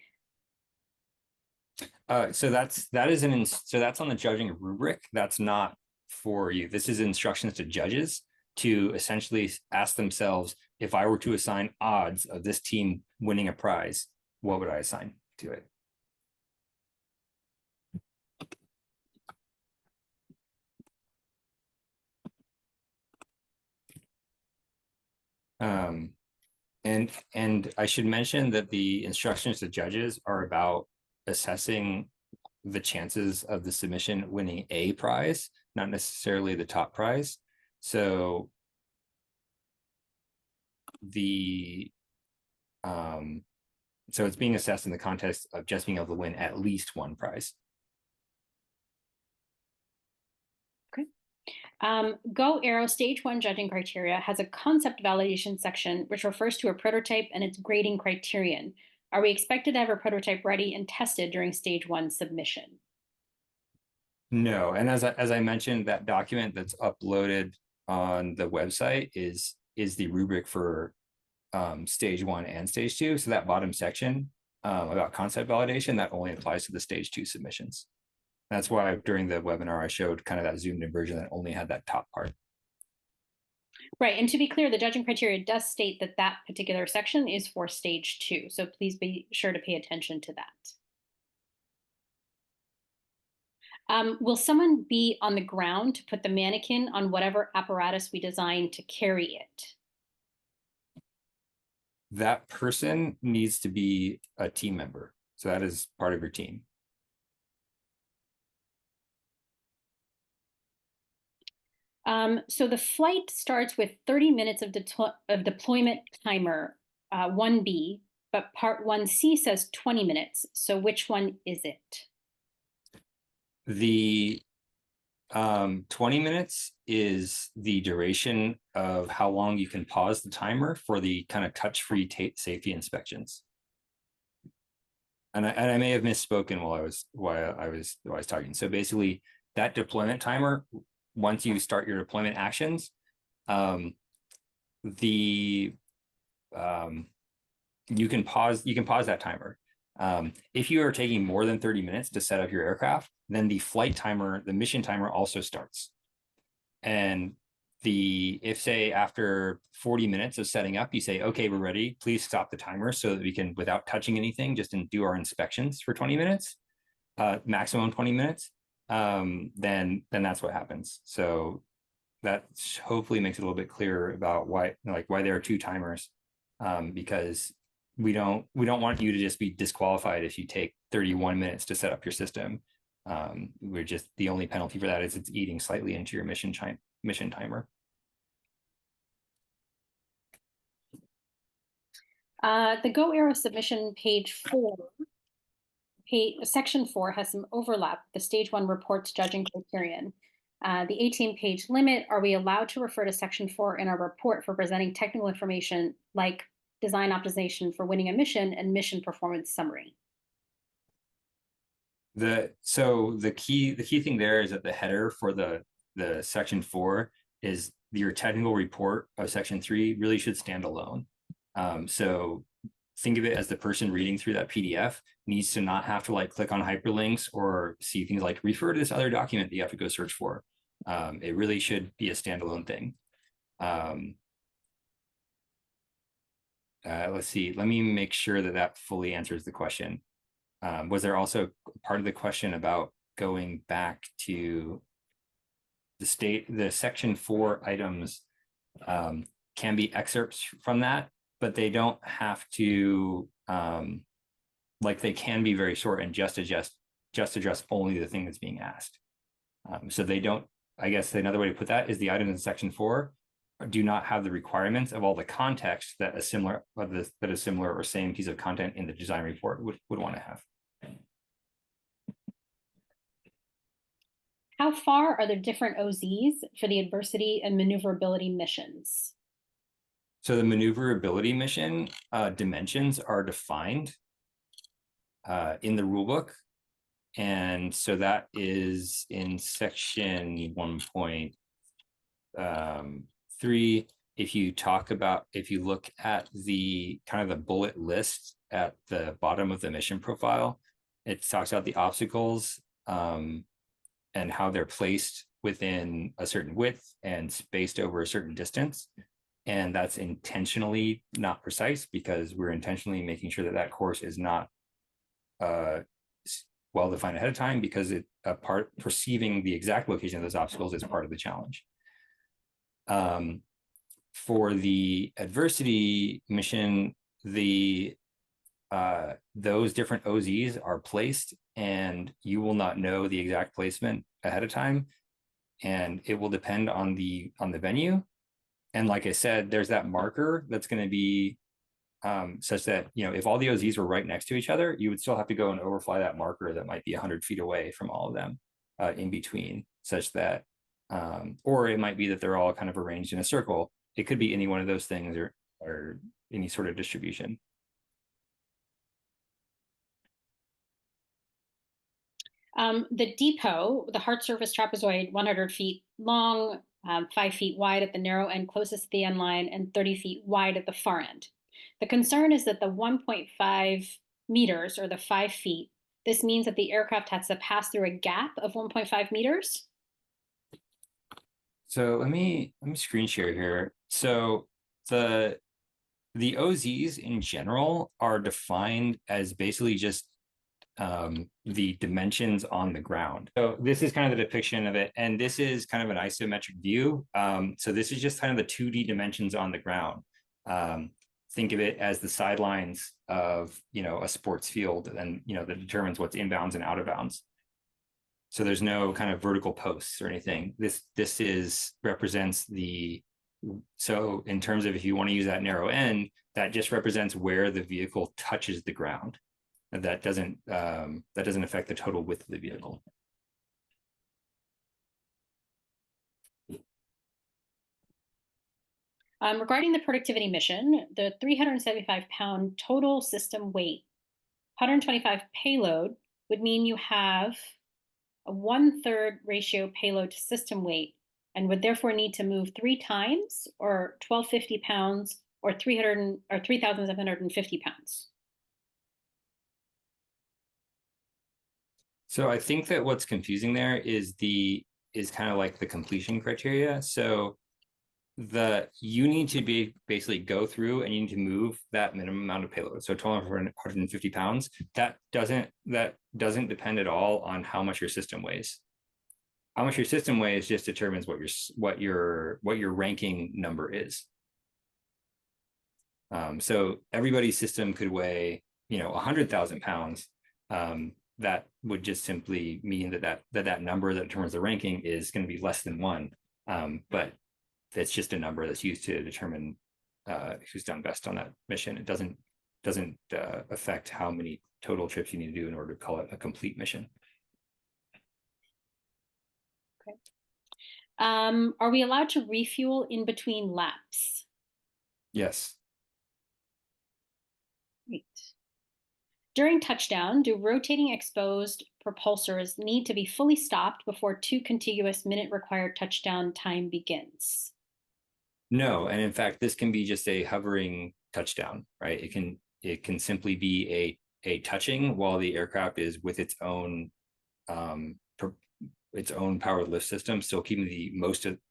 So that's on the judging rubric. That's not for you. This is instructions to judges to essentially ask themselves, if I were to assign odds of this team winning a prize, what would I assign to it? And I should mention that the instructions to judges are about assessing the chances of the submission winning a prize, not necessarily the top prize. So so it's being assessed in the context of just being able to win at least one prize. Okay. GoAERO Stage 1 judging criteria has a concept validation section which refers to a prototype and its grading criterion. Are we expected to have a prototype ready and tested during Stage 1 submission? No, and as I mentioned, that document that's uploaded on the website is the rubric for Stage 1 and Stage 2. So that bottom section about concept validation, that only applies to the Stage 2 submissions. That's why during the webinar, I showed kind of that zoomed in version that only had that top part. Right, and to be clear, the judging criteria does state that that particular section is for Stage 2. So please be sure to pay attention to that. Will someone be on the ground to put the mannequin on whatever apparatus we designed to carry it? That person needs to be a team member. So that is part of your team. So the flight starts with 30 minutes of deployment timer 1B, but part 1C says 20 minutes. So which one is it? The 20 minutes is the duration of how long you can pause the timer for the kind of touch-free safety inspections. And I may have misspoken while I was talking. So basically, that deployment timer, once you start your deployment actions, the you can pause that timer. If you are taking more than 30 minutes to set up your aircraft, then the flight timer, the mission timer also starts. And if say after 40 minutes of setting up, you say, okay, we're ready, please stop the timer so that we can, without touching anything, just do our inspections for 20 minutes, maximum 20 minutes, then that's what happens. So that hopefully makes it a little bit clearer about why there are two timers, because we don't want you to just be disqualified if you take 31 minutes to set up your system. We're just, the only penalty for that is it's eating slightly into your mission timer. The GoAERO submission page 4, section 4 has some overlap. The stage 1 reports judging criterion. The 18-page limit, are we allowed to refer to section 4 in our report for presenting technical information like design optimization for winning a mission and mission performance summary? So the key thing there is that the header for the section 4 is your technical report of section 3 really should stand alone. So think of it as the person reading through that PDF needs to not have to click on hyperlinks or see things like refer to this other document that you have to go search for. It really should be a standalone thing. Let's see, let me make sure that fully answers the question. Was there also part of the question about going back to the section 4 items can be excerpts from that, but they don't have to, they can be very short and just address only the thing that's being asked. So they don't, I guess another way to put that is the items in section 4 do not have the requirements of all the context that a similar or same piece of content in the design report would want to have. How far are the different OZs for the adversity and maneuverability missions? So the maneuverability mission dimensions are defined in the rulebook. And so that is in section 1.3. If you look at the kind of the bullet list at the bottom of the mission profile, it talks about the obstacles and how they're placed within a certain width and spaced over a certain distance. And that's intentionally not precise because we're intentionally making sure that course is not well defined ahead of time, because perceiving the exact location of those obstacles is part of the challenge. For the adversity mission, those different OZs are placed and you will not know the exact placement ahead of time, and it will depend on the venue. And like I said, there's that marker that's going to be such that, if all the OZs were right next to each other, you would still have to go and overfly that marker that might be 100 feet away from all of them in between, such that, or it might be that they're all kind of arranged in a circle. It could be any one of those things or any sort of distribution. The depot, the hard surface trapezoid, 100 feet long, 5 feet wide at the narrow end closest to the end line, and 30 feet wide at the far end. The concern is that the 1.5 meters, or the 5 feet, this means that the aircraft has to pass through a gap of 1.5 meters. So let me screen share here. So the OZs in general are defined as basically just the dimensions on the ground. So this is kind of the depiction of it. And this is kind of an isometric view. So this is just kind of the 2D dimensions on the ground. Think of it as the sidelines of, a sports field, and, that determines what's inbounds and out of bounds. So there's no kind of vertical posts or anything. This represents so in terms of, if you want to use that narrow end, that just represents where the vehicle touches the ground. That doesn't affect the total width of the vehicle. Regarding the productivity mission, the 375-pound total system weight, 125 payload would mean you have a 1/3 ratio payload to system weight, and would therefore need to move 3 times, or 1,250 pounds, or 3,750 pounds. So I think that what's confusing there is kind of like the completion criteria. So you need to basically go through, and you need to move that minimum amount of payload. So 1,250 pounds. That doesn't depend at all on how much your system weighs. How much your system weighs just determines what your ranking number is. So everybody's system could weigh 100,000 pounds. That would just simply mean that number that determines the ranking is going to be less than 1. But it's just a number that's used to determine who's done best on that mission. It doesn't affect how many total trips you need to do in order to call it a complete mission. Okay. Are we allowed to refuel in between laps? Yes. Great. During touchdown, do rotating exposed propulsors need to be fully stopped before 2 contiguous minute required touchdown time begins? No, and in fact, this can be just a hovering touchdown, right? It can simply be a touching while the aircraft is with its own powered lift system, still keeping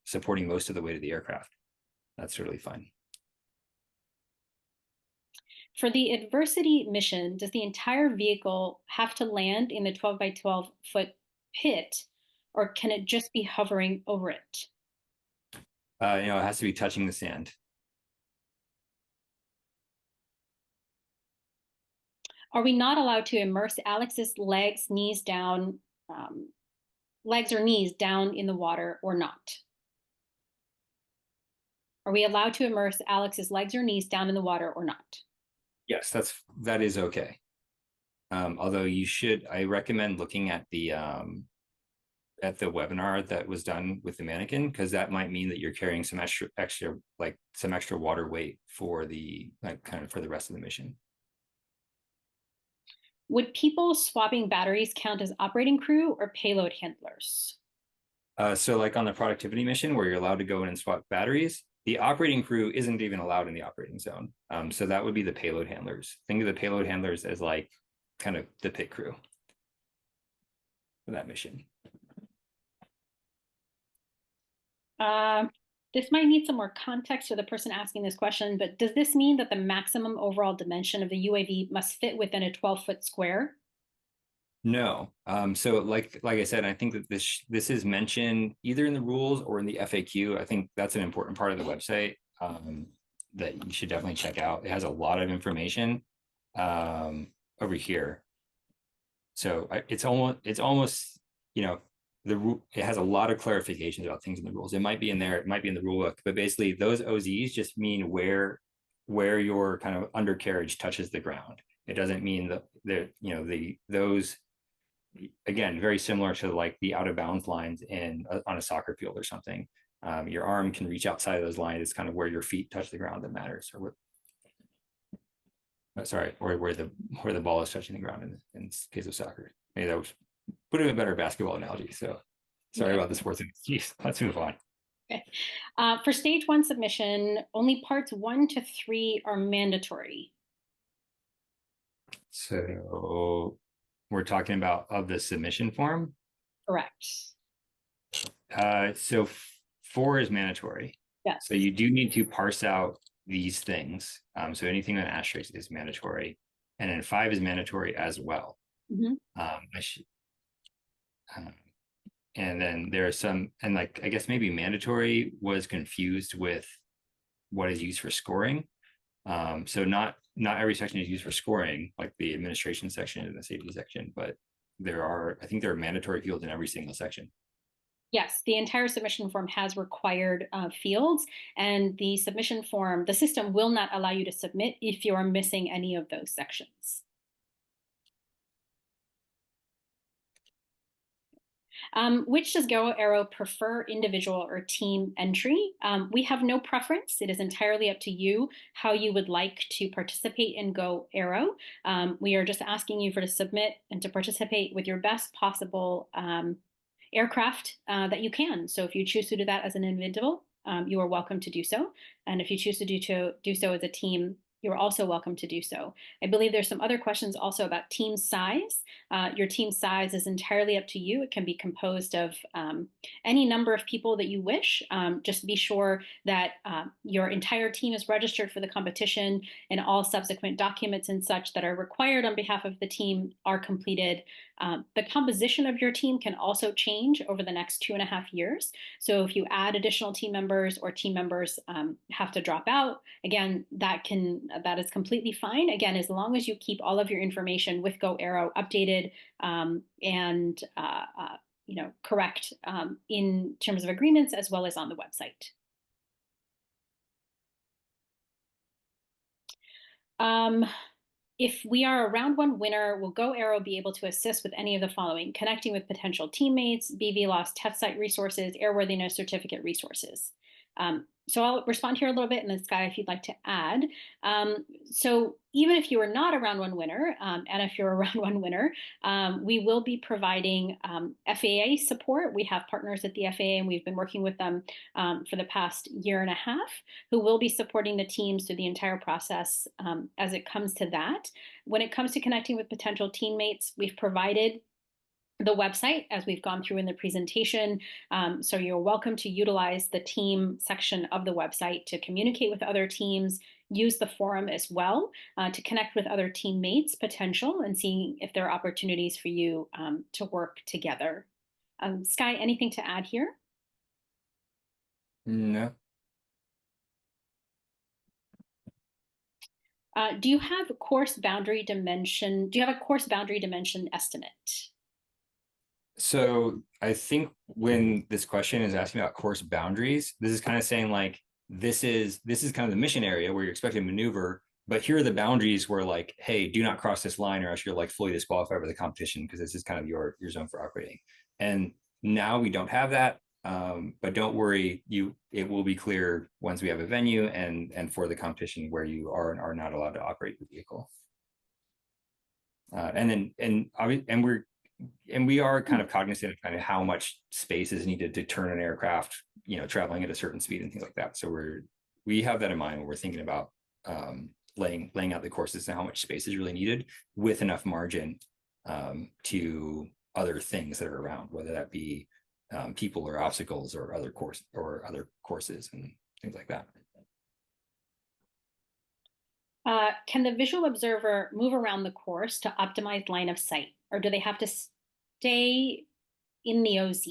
supporting most of the weight of the aircraft. That's really fine. For the adversity mission, does the entire vehicle have to land in the 12 by 12 foot pit, or can it just be hovering over it? It has to be touching the sand. Are we not allowed to immerse Alex's legs or knees down in the water, or not? Are we allowed to immerse Alex's legs or knees down in the water, or not? Yes, that is okay. Although I recommend looking at the webinar that was done with the mannequin, because that might mean that you're carrying some extra water weight for the rest of the mission. Would people swapping batteries count as operating crew or payload handlers? So like on the productivity mission where you're allowed to go in and swap batteries, the operating crew isn't even allowed in the operating zone. So that would be the payload handlers. Think of the payload handlers as like kind of the pit crew for that mission. This might need some more context for the person asking this question, but does this mean that the maximum overall dimension of the UAV must fit within a 12-foot square? No. So like I said, I think that this is mentioned either in the rules or in the FAQ. I think that's an important part of the website that you should definitely check out. It has a lot of information over here. So it's almost it has a lot of clarifications about things in the rules. It might be in there, it might be in the rule book, but basically those OZs just mean where your kind of undercarriage touches the ground. It doesn't mean that those, again, very similar to like the out of bounds lines on a soccer field or something. Your arm can reach outside of those lines. It's kind of where your feet touch the ground that matters, or where the ball is touching the ground in case of soccer. Maybe that was put in a better basketball analogy. So sorry about the sports. Jeez, let's move on. Okay. For stage 1 submission, only parts 1 to 3 are mandatory. So we're talking about of the submission form? Correct. So 4 is mandatory. Yes. So you do need to parse out these things. So anything on asterisk is mandatory. And then 5 is mandatory as well. Mhm. I should, um, and then there are some, and like I guess maybe mandatory was confused with what is used for scoring. So not every section is used for scoring, like the administration section and the safety section, but I think there are mandatory fields in every single section. Yes, the entire submission form has required fields, and the submission form, the system will not allow you to submit if you are missing any of those sections. Which does GoAERO prefer, individual or team entry? We have no preference. It is entirely up to you how you would like to participate in GoAERO. We are just asking you for to submit and to participate with your best possible aircraft that you can. So if you choose to do that as an individual, you are welcome to do so. And if you choose to do so as a team, you're also welcome to do so. I believe there's some other questions also about team size. Your team size is entirely up to you. It can be composed of any number of people that you wish. Just be sure that your entire team is registered for the competition and all subsequent documents and such that are required on behalf of the team are completed. The composition of your team can also change over the next 2.5 years. So if you add additional team members or team members have to drop out, again, that is completely fine. Again, as long as you keep all of your information with GoAERO updated and correct in terms of agreements as well as on the website. If we are a round one winner, will GoAERO be able to assist with any of the following: connecting with potential teammates, BVLOS test site resources, airworthiness certificate resources? So I'll respond here a little bit, and then Sky, if you'd like to add. So even if you are not a round one winner, and if you're a round one winner, we will be providing FAA support. We have partners at the FAA, and we've been working with them for the past year and a half, who will be supporting the teams through the entire process as it comes to that. When it comes to connecting with potential teammates, we've provided the website as we've gone through in the presentation. So you're welcome to utilize the team section of the website to communicate with other teams, use the forum as well to connect with other teammates potential and seeing if there are opportunities for you to work together. Sky, anything to add here? No. Do you have a course boundary dimension? Do you have a course boundary dimension estimate? So I think when this question is asking about course boundaries, this is kind of saying like this is kind of the mission area where you're expected to maneuver, but here are the boundaries where like, hey, do not cross this line or else you're like fully disqualified for the competition because this is kind of your zone for operating. And now we don't have that. But don't worry, it will be clear once we have a venue and for the competition where you are and are not allowed to operate the vehicle. And we are kind of cognizant of kind of how much space is needed to turn an aircraft, traveling at a certain speed and things like that. So we have that in mind when we're thinking about laying out the courses and how much space is really needed with enough margin to other things that are around, whether that be people or obstacles or other courses and things like that. Can the visual observer move around the course to optimize line of sight, or do they have to stay in the OZ?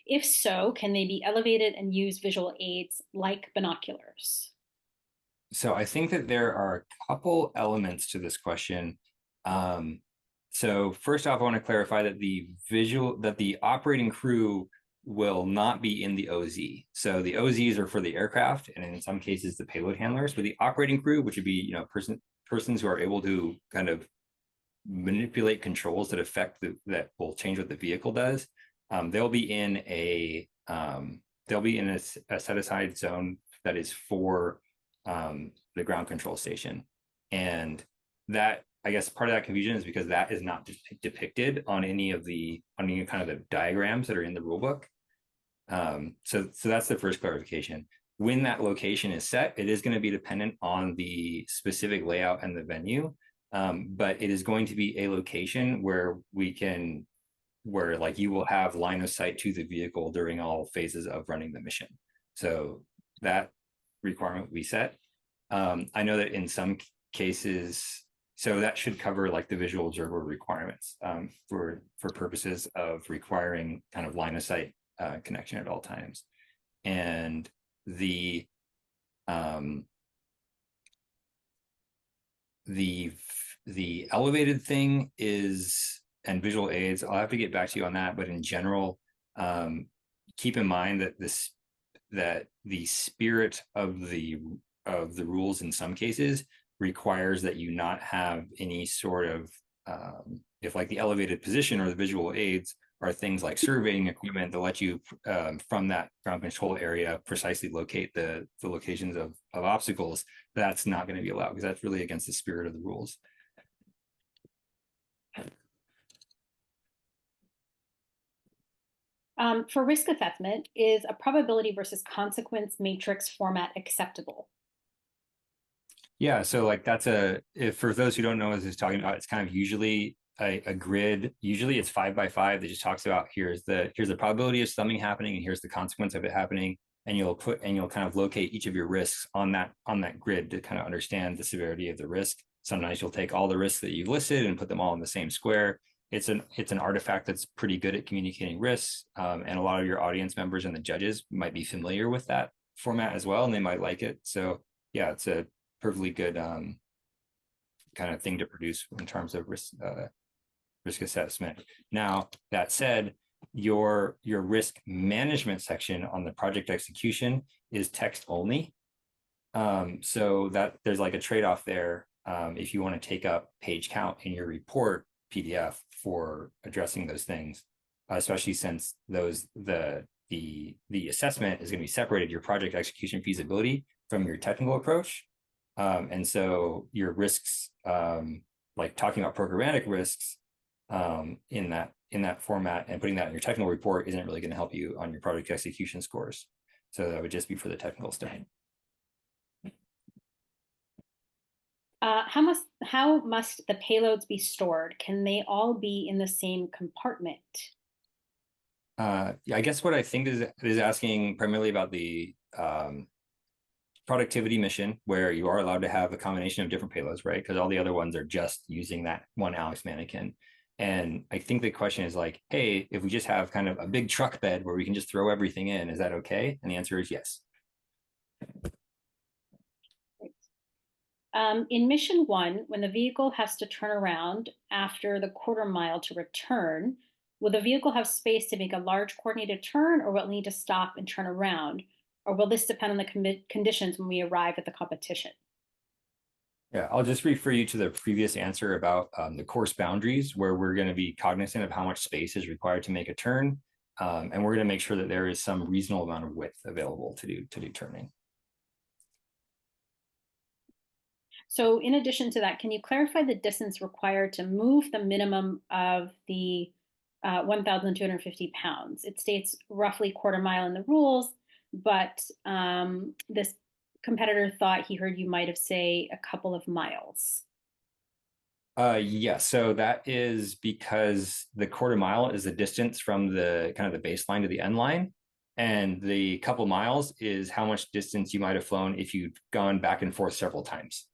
If so, can they be elevated and use visual aids like binoculars? So I think that there are a couple elements to this question. So first off, I want to clarify that the operating crew will not be in the OZ. So the OZs are for the aircraft, and in some cases the payload handlers. But the operating crew, which would be persons who are able to kind of manipulate controls that will change what the vehicle does, they'll be in a set aside zone that is for the ground control station, and that, I guess, part of that confusion is because that is not depicted on any kind of the diagrams that are in the rulebook. So that's the first clarification. When that location is set, it is going to be dependent on the specific layout and the venue, but it is going to be a location where like you will have line of sight to the vehicle during all phases of running the mission. So that requirement we set. I know that in some cases, So that should cover like the visual observer requirements for purposes of requiring kind of line of sight connection at all times. And the um, the the elevated thing is, and visual aids, I'll have to get back to you on that, but in general, keep in mind that the spirit of the rules in some cases requires that you not have any sort of if like the elevated position or the visual aids are things like surveying equipment that let you from that ground control area precisely locate the locations of obstacles. That's not going to be allowed because that's really against the spirit of the rules. For risk assessment, is a probability versus consequence matrix format acceptable? Yeah, so like that's if for those who don't know what this is talking about, it's kind of usually a grid. Usually it's 5 by 5 that just talks about here's the probability of something happening and here's the consequence of it happening. And you'll kind of locate each of your risks on that grid to kind of understand the severity of the risk. Sometimes you'll take all the risks that you've listed and put them all in the same square. It's an artifact that's pretty good at communicating risks. And a lot of your audience members and the judges might be familiar with that format as well, and they might like it. So yeah, it's a perfectly good kind of thing to produce in terms of risk assessment. Now, that said, your risk management section on the project execution is text only. So that there's like a trade-off there if you want to take up page count in your report PDF for addressing those things, especially since the assessment is going to be separated, your project execution feasibility from your technical approach. And so your risks, like talking about programmatic risks in that format and putting that in your technical report isn't really going to help you on your project execution scores. So that would just be for the technical stuff. How must the payloads be stored? Can they all be in the same compartment? I guess what I think is asking primarily about the productivity mission, where you are allowed to have a combination of different payloads, right? Because all the other ones are just using that one Alex mannequin. And I think the question is like, hey, if we just have kind of a big truck bed where we can just throw everything in, is that okay? And the answer is yes. In mission 1, when the vehicle has to turn around after the quarter mile to return, will the vehicle have space to make a large coordinated turn, or will it need to stop and turn around? Or will this depend on the conditions when we arrive at the competition? Yeah, I'll just refer you to the previous answer about the course boundaries, where we're going to be cognizant of how much space is required to make a turn. And we're going to make sure that there is some reasonable amount of width available to do turning. So in addition to that, can you clarify the distance required to move the minimum of the 1,250 pounds? It states roughly quarter mile in the rules, but this competitor thought he heard you might have say a couple of miles. Yes, so that is because the quarter mile is the distance from the kind of the baseline to the end line. And the couple miles is how much distance you might have flown if you'd gone back and forth several times.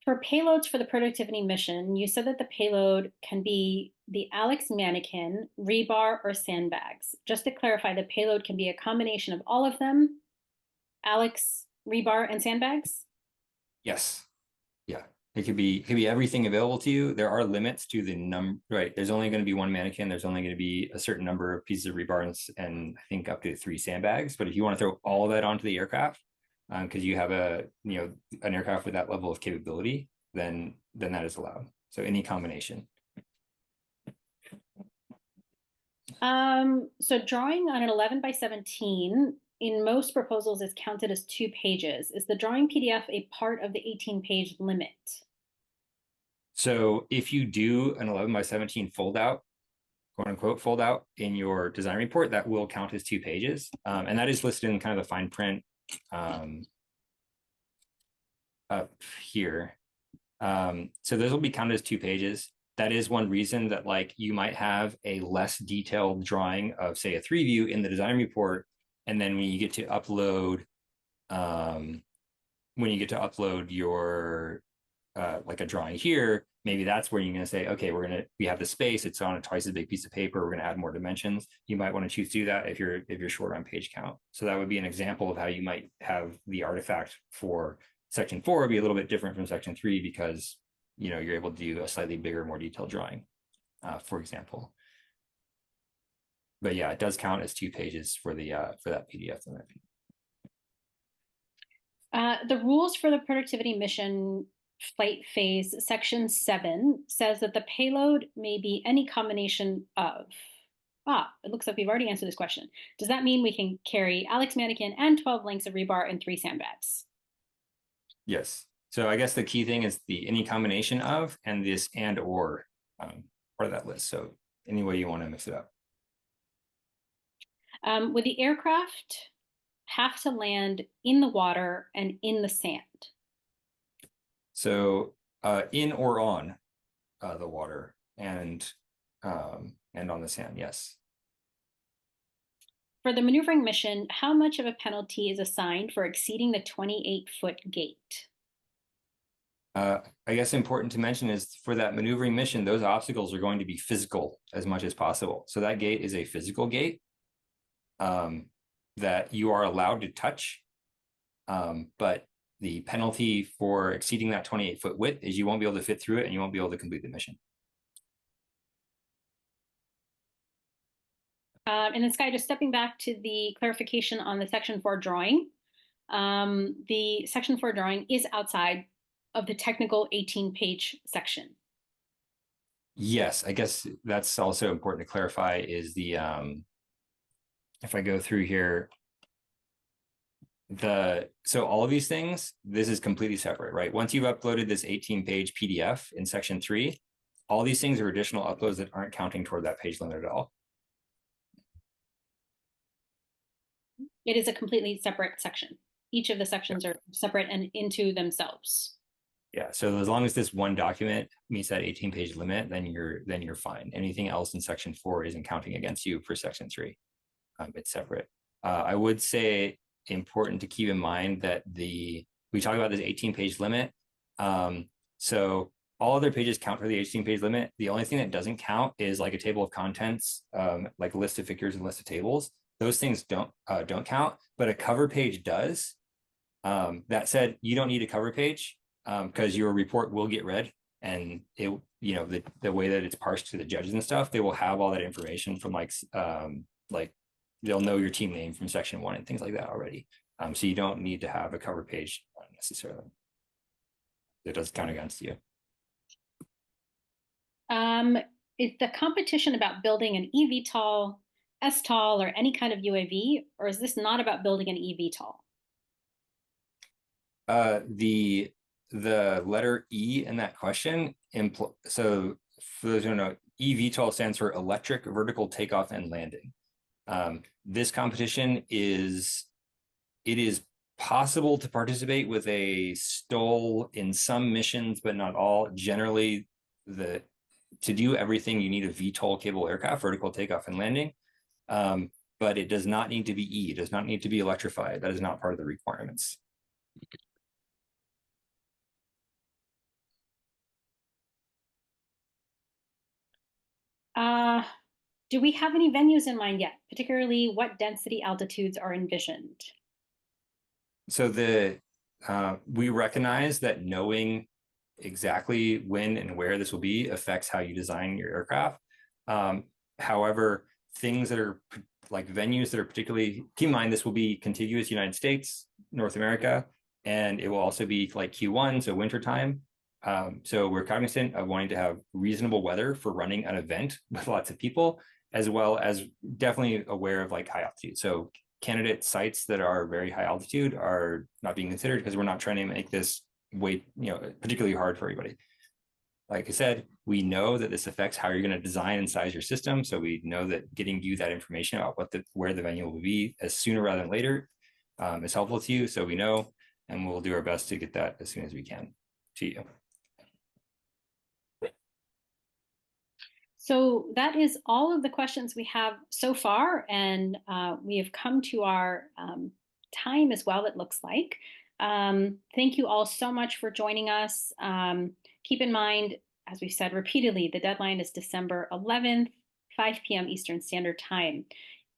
For payloads for the productivity mission, you said that the payload can be the Alex mannequin, rebar, or sandbags. Just to clarify, the payload can be a combination of all of them, Alex, rebar, and sandbags? Yes. Yeah. It could be everything available to you. There are limits to the number, right? There's only going to be one mannequin. There's only going to be a certain number of pieces of rebar and I think up to 3 sandbags. But if you want to throw all of that onto the aircraft, because you have an aircraft with that level of capability, then that is allowed. So any combination. So drawing on an 11 by 17 in most proposals is counted as 2 pages. Is the drawing PDF a part of the 18-page limit? So if you do an 11 by 17 fold out, quote unquote fold out in your design report, that will count as 2 pages. And that is listed in kind of the fine print up here. So those will be counted as 2 pages. That is one reason that like you might have a less detailed drawing of say a 3 view in the design report. And then when you get to upload when you get to upload your like a drawing here, maybe that's where you're going to say, okay, we have the space, it's on a twice as big piece of paper, we're going to add more dimensions. You might want to choose to do that if you're short on page count. So that would be an example of how you might have the artifact for section 4 be a little bit different from section 3 because you're able to do a slightly bigger, more detailed drawing, for example. But yeah, it does count as 2 pages for that PDF. The rules for the productivity mission flight phase, section 7 says that the payload may be any combination of. It looks like we've already answered this question. Does that mean we can carry Alex mannequin and 12 lengths of rebar and 3 sandbags? Yes. So I guess the key thing is the any combination of and this and or part of that list. So any way you want to mix it up. Would the aircraft have to land in the water and in the sand? So in or on the water and on the sand, yes. For the maneuvering mission, how much of a penalty is assigned for exceeding the 28-foot gate? I guess important to mention is for that maneuvering mission, those obstacles are going to be physical as much as possible. So that gate is a physical gate that you are allowed to touch. But the penalty for exceeding that 28-foot width is you won't be able to fit through it and you won't be able to complete the mission. And then Sky, just stepping back to the clarification on the section 4 drawing. The section 4 drawing is outside of the technical 18-page section. Yes, I guess that's also important to clarify is the, if I go through here, so all of these things, this is completely separate, right? Once you've uploaded this 18-page PDF in section 3, all these things are additional uploads that aren't counting toward that page limit at all. It is a completely separate section. Each of the sections are separate and into themselves. Yeah, so as long as this one document meets that 18-page limit, then you're fine. Anything else in section 4 isn't counting against you for section 3. It's separate. I would say important to keep in mind that we talk about this 18-page limit. So all other pages count for the 18-page limit. The only thing that doesn't count is like a table of contents, like a list of figures and list of tables. Those things don't count, but a cover page does. That said, you don't need a cover page because your report will get read, and the way that it's parsed to the judges and stuff, they will have all that information from like they'll know your team name from section 1 and things like that already. So you don't need to have a cover page necessarily. It does count against you. Is the competition about building an eVTOL, STOL, or any kind of UAV, or is this not about building an eVTOL? The letter E in that question, so for those who don't know, eVTOL stands for electric vertical takeoff and landing. This competition is possible to participate with a STOL in some missions, but not all. Generally, to do everything, you need a VTOL capable aircraft, vertical takeoff and landing. But it does not need to be E. It does not need to be electrified. That is not part of the requirements. Do we have any venues in mind yet? Particularly, what density altitudes are envisioned? So we recognize that knowing exactly when and where this will be affects how you design your aircraft. However, things that are like venues that are particularly, keep in mind, this will be contiguous United States, North America, and it will also be like Q1, so wintertime. So we're cognizant of wanting to have reasonable weather for running an event with lots of people, as well as definitely aware of like high altitude. So candidate sites that are very high altitude are not being considered because we're not trying to make this particularly hard for everybody. Like I said, we know that this affects how you're going to design and size your system. So we know that getting you that information about where the venue will be as sooner rather than later is helpful to you. So we know, and we'll do our best to get that as soon as we can to you. So that is all of the questions we have so far, and we have come to our time as well, it looks like. Thank you all so much for joining us. Keep in mind, as we've said repeatedly, the deadline is December 11th, 5 p.m. Eastern Standard Time.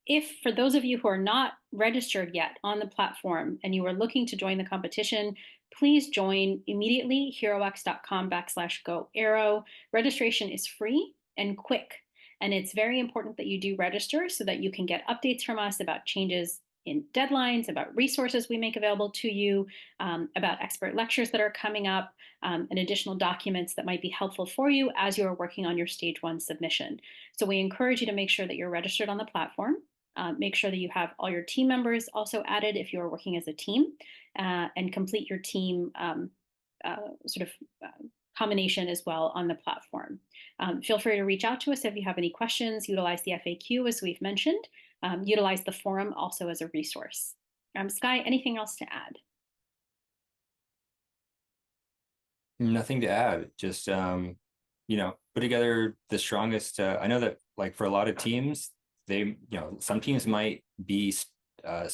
If for those of you who are not registered yet on the platform and you are looking to join the competition, please join immediately, herox.com/GoAERO. Registration is free and quick. And it's very important that you do register so that you can get updates from us about changes in deadlines, about resources we make available to you, about expert lectures that are coming up, and additional documents that might be helpful for you as you are working on your stage 1 submission. So we encourage you to make sure that you're registered on the platform. Make sure that you have all your team members also added if you are working as a team, and complete your team combination as well on the platform. Feel free to reach out to us if you have any questions. Utilize the FAQ as we've mentioned. Utilize the forum also as a resource. Sky, anything else to add? Nothing to add. Just put together the strongest. I know that like for a lot of teams, some teams might be for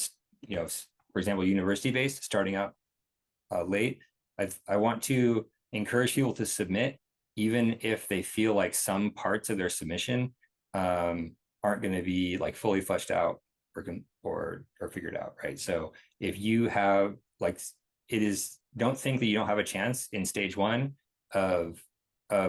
example, university based, starting out late. I want to encourage people to submit, even if they feel like some parts of their submission aren't going to be like fully fleshed out or figured out, right? So if you have don't think that you don't have a chance in stage 1 of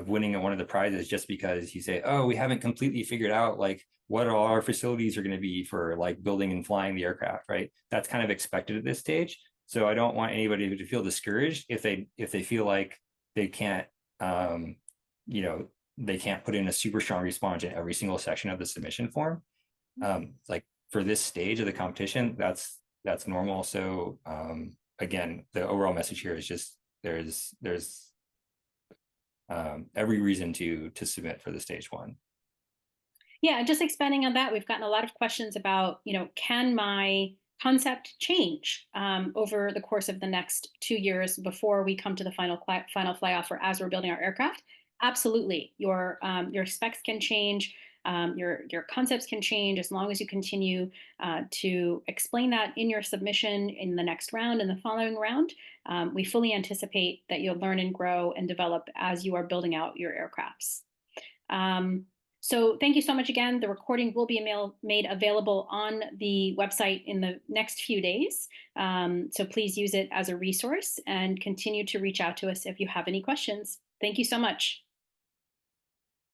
winning one of the prizes just because you say, oh, we haven't completely figured out like what all our facilities are going to be for like building and flying the aircraft, right? That's kind of expected at this stage. So I don't want anybody to feel discouraged if they feel like they can't they can't put in a super strong response in every single section of the submission form. Like for this stage of the competition, that's normal. So again, the overall message here is just there's every reason to submit for the stage 1. Yeah, just expanding on that, we've gotten a lot of questions about, can my concept change over the course of the next 2 years before we come to the final fly off, or as we're building our aircraft? Absolutely. Your specs can change. Your concepts can change as long as you continue to explain that in your submission in the next round and the following round. We fully anticipate that you'll learn and grow and develop as you are building out your aircrafts. So thank you so much again. The recording will be made available on the website in the next few days. So please use it as a resource and continue to reach out to us if you have any questions. Thank you so much.